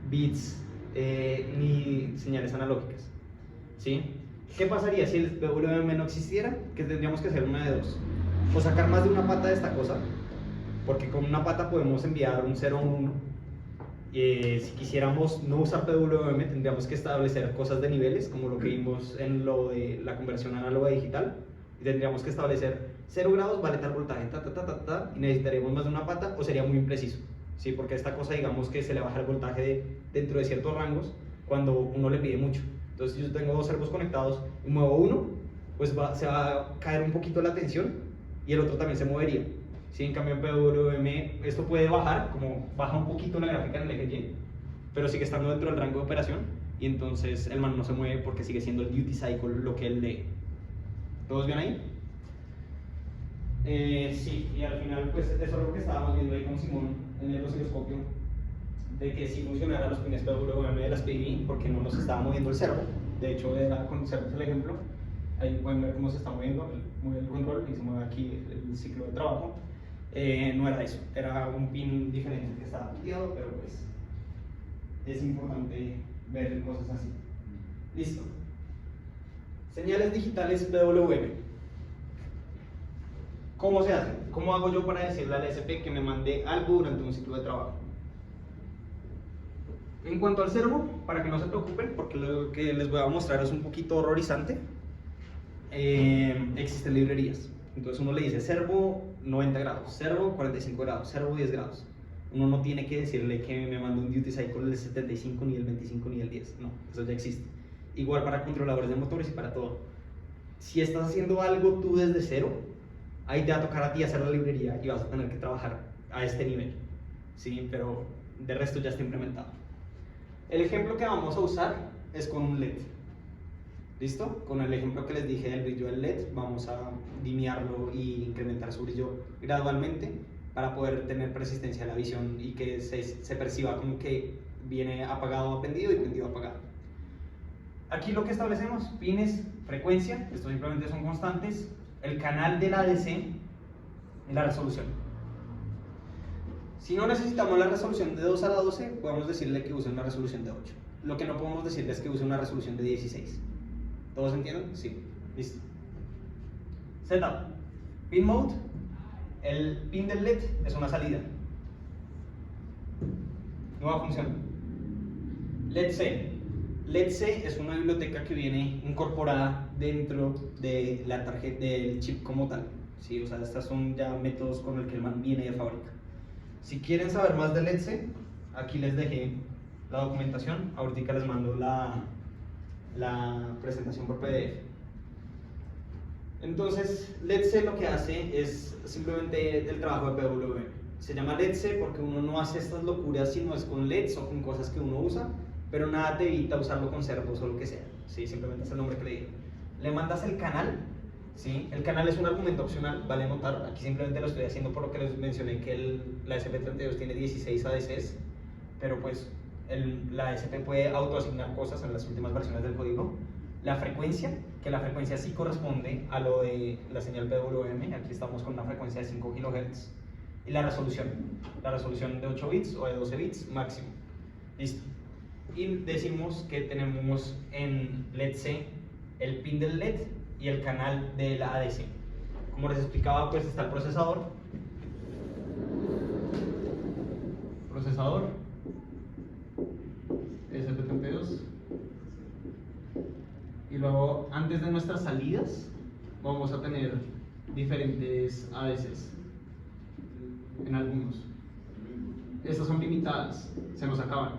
bits ni señales analógicas, ¿sí? ¿Qué pasaría si el PWM no existiera? Que tendríamos que hacer una de dos: o sacar más de una pata de esta cosa, porque con una pata podemos enviar un 0 o un 1. Si quisiéramos no usar PWM, tendríamos que establecer cosas de niveles, como lo que vimos en lo de la conversión análoga a digital, y tendríamos que establecer 0 grados vale tal voltaje, y necesitaríamos más de una pata, o sería muy impreciso, ¿sí? Porque esta cosa, digamos que se le baja el voltaje dentro de ciertos rangos cuando uno le pide mucho. Entonces, si yo tengo dos servos conectados y muevo uno, pues se va a caer un poquito la tensión y el otro también se movería. ¿Sí? En cambio en PWM esto puede bajar, como baja un poquito la gráfica en el eje Y, pero sigue estando dentro del rango de operación, y entonces el man no se mueve porque sigue siendo el duty cycle lo que él lee. ¿Todos bien ahí? Sí, y al final pues eso es lo que estábamos viendo ahí con Simón en el osciloscopio, de que si funcionara los pines PWM de la SpeedyV, porque no nos estaba moviendo el servo. De hecho, con servos el ejemplo, ahí pueden ver cómo se está moviendo, mueve el control y se mueve aquí el ciclo de trabajo. No era eso, era un pin diferente que estaba puteado, pero pues es importante ver cosas así. Listo. Señales digitales PWM. ¿Cómo se hace? ¿Cómo hago yo para decirle al SP que me mande algo durante un ciclo de trabajo? En cuanto al servo, para que no se preocupen, porque lo que les voy a mostrar es un poquito horrorizante, existen librerías. Entonces uno le dice servo 90 grados, servo 45 grados, servo 10 grados. Uno no tiene que decirle que me mande un duty cycle del 75, ni el 25, ni el 10. No, eso ya existe. Igual para controladores de motores y para todo. Si estás haciendo algo tú desde cero, ahí te va a tocar a ti hacer la librería y vas a tener que trabajar a este nivel, ¿sí? Pero de resto ya está implementado. El ejemplo que vamos a usar es con un LED. ¿Listo? Con el ejemplo que les dije del brillo del LED, vamos a dimearlo y incrementar su brillo gradualmente para poder tener persistencia de la visión y que se perciba como que viene apagado a prendido y prendido a apagado. Aquí lo que establecemos: pines, frecuencia, estos simplemente son constantes, el canal del ADC y la resolución. Si no necesitamos la resolución de 2 a la 12, podemos decirle que use una resolución de 8. Lo que no podemos decirle es que use una resolución de 16. ¿Todos entienden? Sí. Listo. Setup. Pin mode. El pin del LED es una salida. Nueva función. LED C. LED C es una biblioteca que viene incorporada dentro de la tarjeta del chip como tal, ¿sí? O sea, estos son ya métodos con el que el man viene de fábrica. Si quieren saber más del LEDC, aquí les dejé la documentación, ahorita les mando la presentación por PDF. Entonces, LEDC lo que hace es simplemente el trabajo de PWM. Se llama LEDC porque uno no hace estas locuras si no es con LEDs o con cosas que uno usa, pero nada te evita usarlo con cerdos o lo que sea, ¿sí? Simplemente es el nombre que le digo. Le mandas el canal, ¿sí? El canal es un argumento opcional, vale notar, aquí simplemente lo estoy haciendo por lo que les mencioné que la SP32 tiene 16 ADCs, pero pues la SP puede autoasignar cosas en las últimas versiones del código. La frecuencia, que la frecuencia sí corresponde a lo de la señal PWM, aquí estamos con una frecuencia de 5 kHz, y la resolución de 8 bits o de 12 bits máximo. Listo. Y decimos que tenemos en LEDC el pin del LED y el canal de la ADC. Como les explicaba, pues está el procesador, SP32, y luego antes de nuestras salidas vamos a tener diferentes ADCs en algunos. Estas son limitadas, se nos acaban.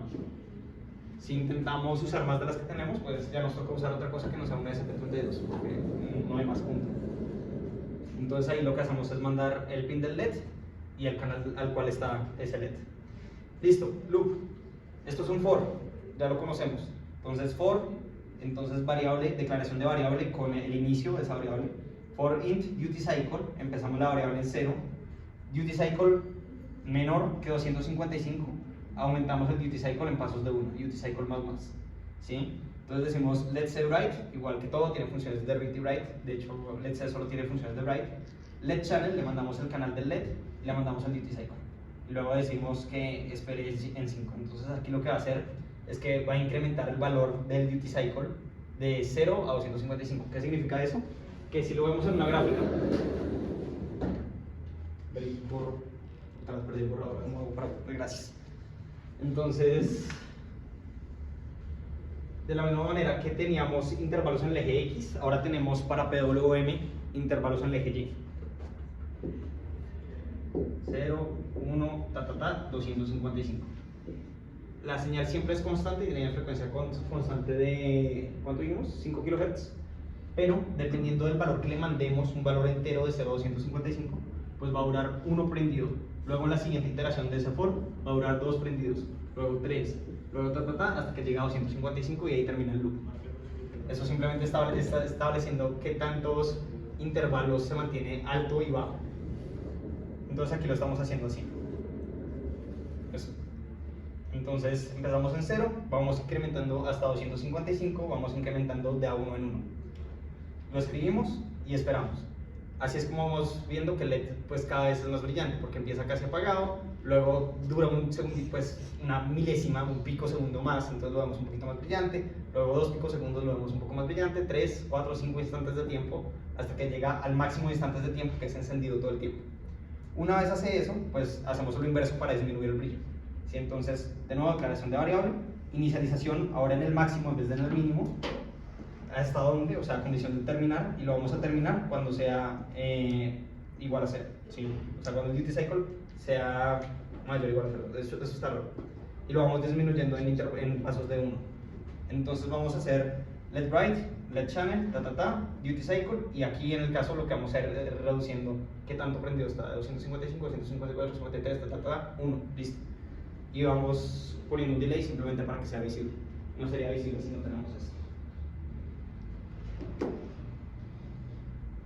Si intentamos usar más de las que tenemos, pues ya nos toca usar otra cosa que no sea una SP32, porque no hay más punto. Entonces ahí lo que hacemos es mandar el pin del LED y el canal al cual está ese LED. Listo, loop. Esto es un for, ya lo conocemos. Entonces for, entonces variable, declaración de variable con el inicio de esa variable. For int duty cycle, empezamos la variable en 0. Duty cycle menor que 255. Aumentamos el duty cycle en pasos de 1, duty cycle más, ¿sí? Entonces decimos let's say write, igual que todo, tiene funciones de read y write, de hecho let's say solo tiene funciones de write. Let channel, le mandamos el canal del LED y le mandamos el duty cycle. Y luego decimos que espere en 5. Entonces aquí lo que va a hacer es que va a incrementar el valor del duty cycle de 0 a 255. ¿Qué significa eso? Que si lo vemos en una gráfica, gracias. Entonces, de la misma manera que teníamos intervalos en el eje X, ahora tenemos para PWM intervalos en el eje Y. 0, 1, 255. La señal siempre es constante y tiene frecuencia constante de, ¿cuánto dijimos? 5 kHz. Pero dependiendo del valor que le mandemos, un valor entero de 0 a 255, pues va a durar 1 prendido. Luego en la siguiente iteración de ese for va a durar 2 prendidos, luego 3, luego hasta que llega a 255 y ahí termina el loop. Eso simplemente está estableciendo qué tantos intervalos se mantiene alto y bajo. Entonces aquí lo estamos haciendo así. Eso. Entonces empezamos en 0, vamos incrementando hasta 255, vamos incrementando de a 1 en 1. Lo escribimos y esperamos. Así es como vamos viendo que el LED pues cada vez es más brillante porque empieza casi apagado, luego dura un segundo, pues una milésima, un pico segundo más, entonces lo vemos un poquito más brillante, luego 2 picos segundos lo vemos un poco más brillante, 3, 4, 5 instantes de tiempo, hasta que llega al máximo de instantes de tiempo que es encendido todo el tiempo. Una vez hace eso, pues hacemos lo inverso para disminuir el brillo. ¿Sí? Entonces, de nuevo, declaración de variable, inicialización ahora en el máximo en vez de en el mínimo, hasta dónde, o sea, condición de terminar, y lo vamos a terminar cuando sea igual a 0, ¿sí? O sea, cuando el duty cycle sea mayor o igual a 0, eso está raro. Y lo vamos disminuyendo en pasos de 1. Entonces vamos a hacer let write, let channel, duty cycle, y aquí en el caso lo que vamos a hacer es reduciendo qué tanto prendido está, de 255, 254, 253, 1, listo. Y vamos poniendo un delay simplemente para que sea visible. No sería visible si no tenemos esto.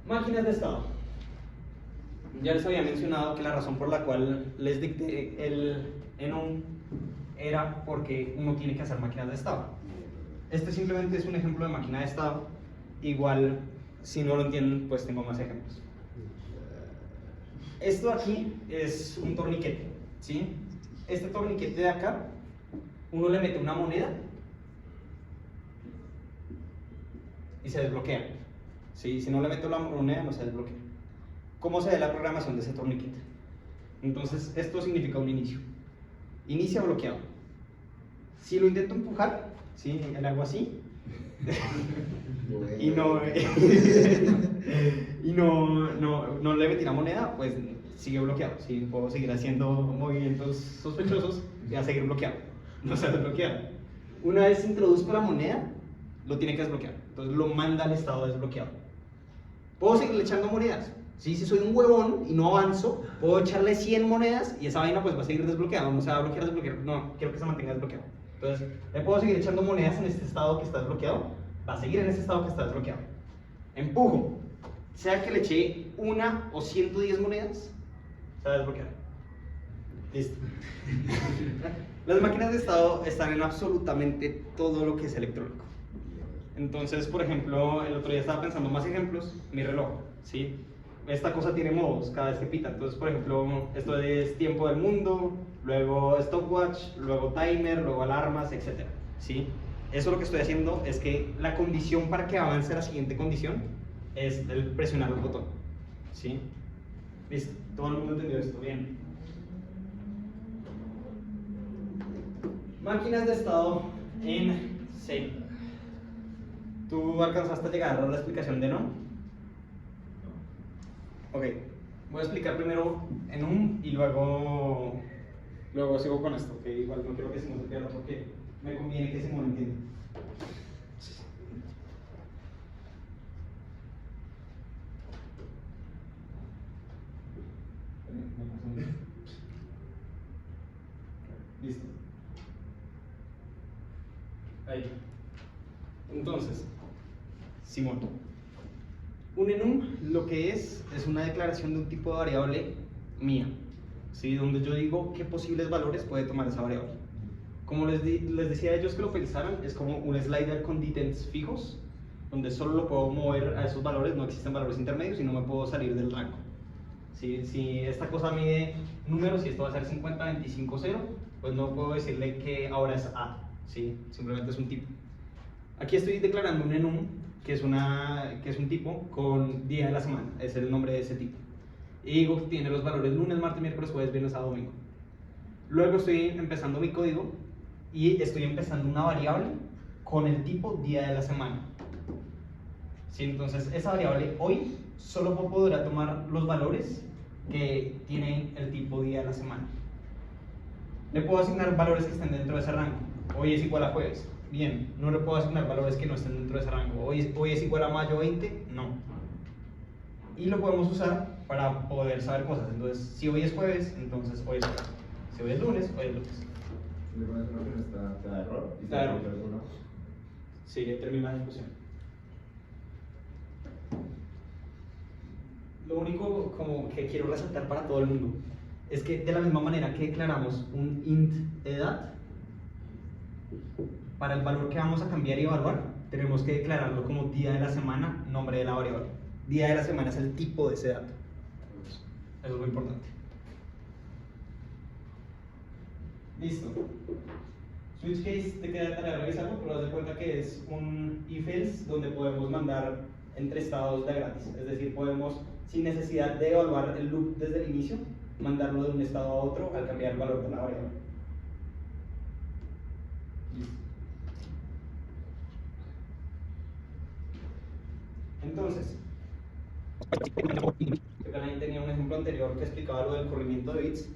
Máquinas de estado. Ya les había mencionado que la razón por la cual les dicté el enum era porque uno tiene que hacer máquinas de estado. Este simplemente es un ejemplo de máquina de estado. Igual, si no lo entienden, pues tengo más ejemplos. Esto aquí es un torniquete, ¿sí? Este torniquete de acá, uno le mete una moneda y se desbloquea. ¿Sí? Si no le meto la moneda, no se desbloquea. ¿Cómo se ve la programación de ese torniquete? Entonces, esto significa un inicio. Inicia bloqueado. Si lo intento empujar, ¿sí? Le hago así, y no, no le metí la moneda, pues sigue bloqueado. Sí, puedo seguir haciendo movimientos sospechosos y va a seguir bloqueado. No se desbloquea. Una vez introduzco la moneda, lo tiene que desbloquear. Entonces lo manda al estado desbloqueado. Puedo seguirle echando monedas. ¿Sí? Si soy un huevón y no avanzo, puedo echarle 100 monedas y esa vaina pues va a seguir desbloqueado. No se va a bloquear, desbloquear. No, quiero que se mantenga desbloqueado. Entonces, le puedo seguir echando monedas en este estado que está desbloqueado. Va a seguir en este estado que está desbloqueado. Empujo. Sea que le eché una o 110 monedas, se va a desbloquear. Listo. Las máquinas de estado están en absolutamente todo lo que es electrónico. Entonces, por ejemplo, el otro día estaba pensando más ejemplos, mi reloj, ¿sí? Esta cosa tiene modos cada vez que pita. Entonces, por ejemplo, esto es tiempo del mundo, luego stopwatch, luego timer, luego alarmas, etc. ¿Sí? Eso lo que estoy haciendo es que la condición para que avance a la siguiente condición es el presionar el botón. ¿Sí? Listo, todo el mundo entendió esto, bien. Máquinas de estado en C. ¿Tú alcanzaste a llegar a la explicación de no? Ok, voy a explicar primero en un y luego sigo con esto, que igual no quiero que Simón se pierda porque me conviene que Simón entienda. Listo. Ahí. Entonces, Simón. Un enum lo que es una declaración de un tipo de variable mía, ¿sí? Donde yo digo qué posibles valores puede tomar esa variable. Como les decía a ellos que lo pensaran, es como un slider con detents fijos, donde solo lo puedo mover a esos valores, no existen valores intermedios y no me puedo salir del rango. ¿Sí? Si esta cosa mide números y esto va a ser 50, 25, 0, pues no puedo decirle que ahora es A, ¿sí? Simplemente es un tipo. Aquí estoy declarando un enum que es un tipo con día de la semana, es el nombre de ese tipo. Y digo que tiene los valores lunes, martes, miércoles, jueves, viernes, sábado, domingo. Luego estoy empezando mi código y estoy empezando una variable con el tipo día de la semana. ¿Sí? Entonces esa variable hoy solo podrá tomar los valores que tienen el tipo día de la semana. Le puedo asignar valores que estén dentro de ese rango. Hoy es igual a jueves. Bien, no le puedo asignar valores que no estén dentro de ese rango. Hoy es igual a mayo 20, no. Y lo podemos usar para poder saber cosas. Entonces, si hoy es jueves, entonces hoy es jueves. Si hoy es lunes, hoy es lunes. Si le pones una que no está, te da error. Y Da error. uno. Sí, termina la discusión. Lo único como que quiero resaltar para todo el mundo es que de la misma manera que declaramos un int edad, para el valor que vamos a cambiar y evaluar, tenemos que declararlo como día de la semana, nombre de la variable. Día de la semana es el tipo de ese dato. Eso es lo importante. Listo. Switch case te queda tarea revisarlo, pero haz de cuenta que es un if-else donde podemos mandar entre estados de gratis. Es decir, podemos, sin necesidad de evaluar el loop desde el inicio, mandarlo de un estado a otro al cambiar el valor de la variable. Listo. Entonces, yo también tenía un ejemplo anterior que explicaba lo del corrimiento de bits,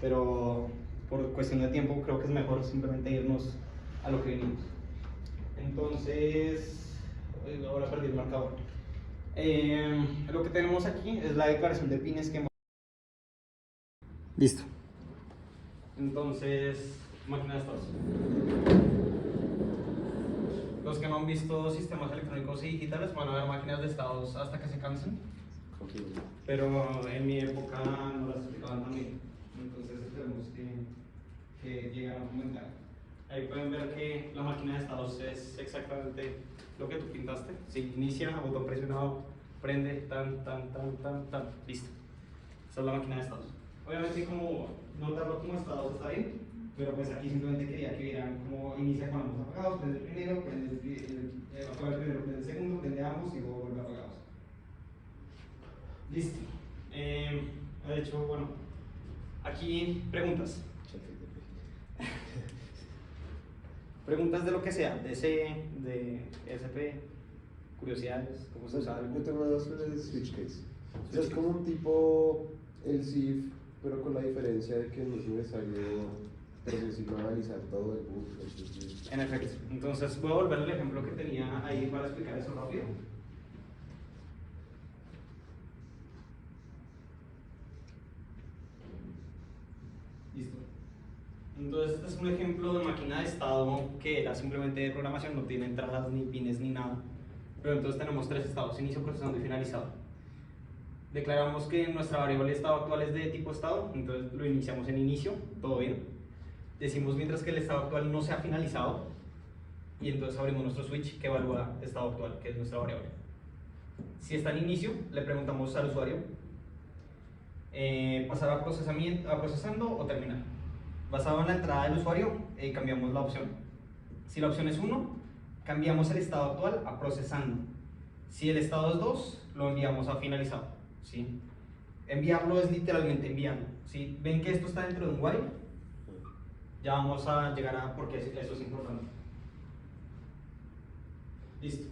pero por cuestión de tiempo creo que es mejor simplemente irnos a lo que vinimos. Entonces, ahora perdí el marcador. Lo que tenemos aquí es la declaración de pines que hemos... Listo. Entonces, máquina de estados. Los que no han visto sistemas electrónicos y digitales van a ver máquinas de estados hasta que se cansen. Pero en mi época no las explicaban tan bien. Entonces esperemos que lleguen a comentar. Ahí pueden ver que la máquina de estados es exactamente lo que tú pintaste. Se inicia, a botón presionado, prende, tan, listo. Esa es la máquina de estados. Obviamente como notarlo como estados está bien, pero pues aquí simplemente quería que vieran cómo inicia con ambos apagados, prende el primero, apaga el primero, prende el segundo, prende ambos y luego vuelve apagados. Listo. De hecho, bueno, aquí preguntas. Preguntas de lo que sea, de C, de SP, curiosidades, cómo se usa algo. Yo tengo una duda sobre el switch case. O sea, es como un tipo el SIF, pero con la diferencia de que no es necesario, por decirlo, analizar todo el book. En efecto. Entonces voy a volver al ejemplo que tenía ahí para explicar eso rápido. Listo. Entonces este es un ejemplo de máquina de estado que era simplemente de programación, no tiene entradas ni pines ni nada. Pero entonces tenemos tres estados: inicio, procesando y finalizado. Declaramos que nuestra variable estado actual es de tipo estado, entonces lo iniciamos en inicio, todo bien. Decimos mientras que el estado actual no se ha finalizado, y entonces abrimos nuestro switch que evalúa estado actual, que es nuestra variable. Si está en inicio, le preguntamos al usuario pasar a procesando o terminar. Basado en la entrada del usuario, cambiamos la opción. Si la opción es 1, cambiamos el estado actual a procesando. Si el estado es 2, lo enviamos a finalizado, ¿sí? Enviarlo es literalmente enviarlo, ¿sí? ¿Ven que esto está dentro de un while? Ya vamos a llegar a por qué eso es importante. Listo.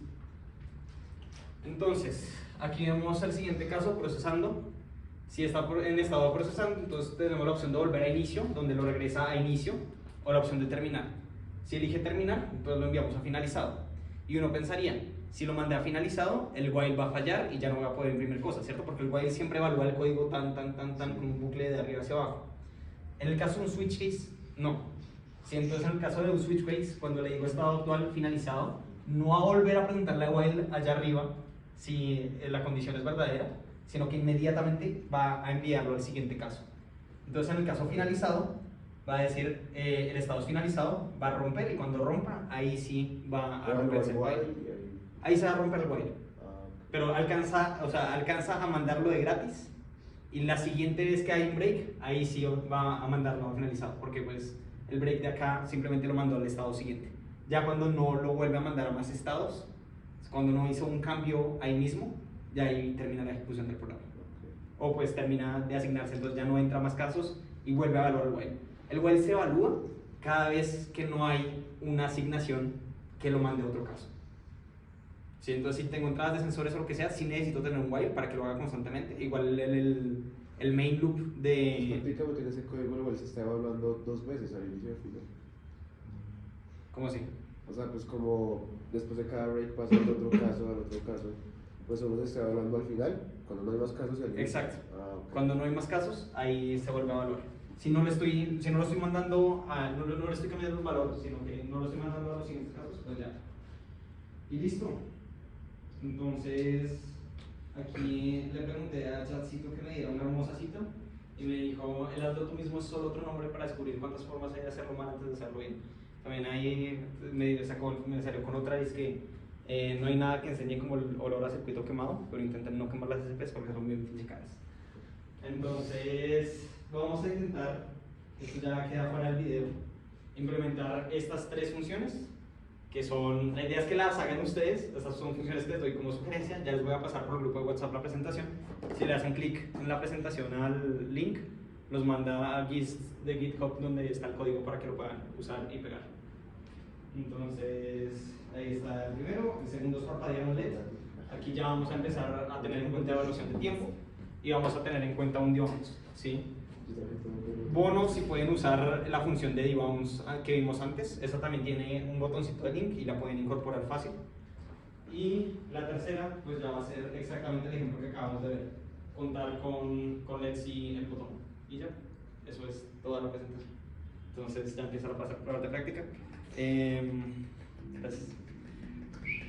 Entonces, aquí vemos el siguiente caso, procesando. Si está en estado procesando, entonces tenemos la opción de volver a inicio, donde lo regresa a inicio, o la opción de terminar. Si elige terminar, entonces lo enviamos a finalizado. Y uno pensaría, si lo mandé a finalizado, el while va a fallar y ya no va a poder imprimir cosas, ¿cierto? Porque el while siempre evalúa el código tan, con un bucle de arriba hacia abajo. En el caso de un switch case, no. Si entonces en el caso de un switch case, cuando le digo estado actual finalizado, no va a volver a preguntarle a while allá arriba si la condición es verdadera, sino que inmediatamente va a enviarlo al siguiente caso. Entonces en el caso finalizado, va a decir el estado es finalizado, va a romper, y cuando rompa, ahí sí va a romperse el while. Ahí se va a romper el while. Pero alcanza a mandarlo de gratis, y la siguiente vez que hay un break, ahí sí va a mandarlo a finalizado, porque pues el break de acá simplemente lo mandó al estado siguiente. Ya cuando no lo vuelve a mandar a más estados, cuando no hizo un cambio ahí mismo, ya ahí termina la ejecución del programa. O pues termina de asignarse, entonces ya no entra más casos y vuelve a evaluar el while. El while se evalúa cada vez que no hay una asignación que lo mande a otro caso. ¿Sí? Entonces si tengo entradas de sensores o lo que sea, sí necesito tener un while para que lo haga constantemente. Igual el main loop de... Prácticamente en ese código el while se está evaluando 2 veces al inicio y al final. ¿Cómo así? O sea, pues como después de cada break pasa al otro caso, pues uno se está evaluando al final, cuando no hay más casos y al inicio. Exacto. Okay. Cuando no hay más casos, ahí se vuelve a evaluar. Si no le estoy mandando, no le estoy cambiando el valor, sino que no lo estoy mandando a los siguientes casos, pues ya. Y listo. Entonces, aquí le pregunté a Chatcito que me diera una hermosa cita, y me dijo, el hazlo tú mismo es solo otro nombre para descubrir cuántas formas hay de hacerlo mal antes de hacerlo bien. También ahí me salió con otra, y es que no hay nada que enseñe como el olor a circuito quemado, pero intenten no quemar las SPs porque son bien físicas. Entonces, vamos a intentar, esto ya queda fuera del video, implementar estas tres funciones, que son, la idea es que las hagan ustedes. Estas son funciones que les doy como sugerencia. Ya les voy a pasar por el grupo de WhatsApp la presentación. Si le hacen clic en la presentación al link, los manda a GIS de GitHub, donde está el código para que lo puedan usar y pegar. Entonces, ahí está el primero. El segundo es parpadear LED. Aquí ya vamos a empezar a tener en cuenta evaluación de tiempo, y vamos a tener en cuenta un debounce, ¿sí? Bonos, si pueden usar la función de debounce que vimos antes, esa también tiene un botoncito de link y la pueden incorporar fácil. Y la tercera, pues ya va a ser exactamente el ejemplo que acabamos de ver, contar con LEDs y el botón. Y ya, eso es toda la presentación. Entonces ya empieza la prueba de práctica. Gracias.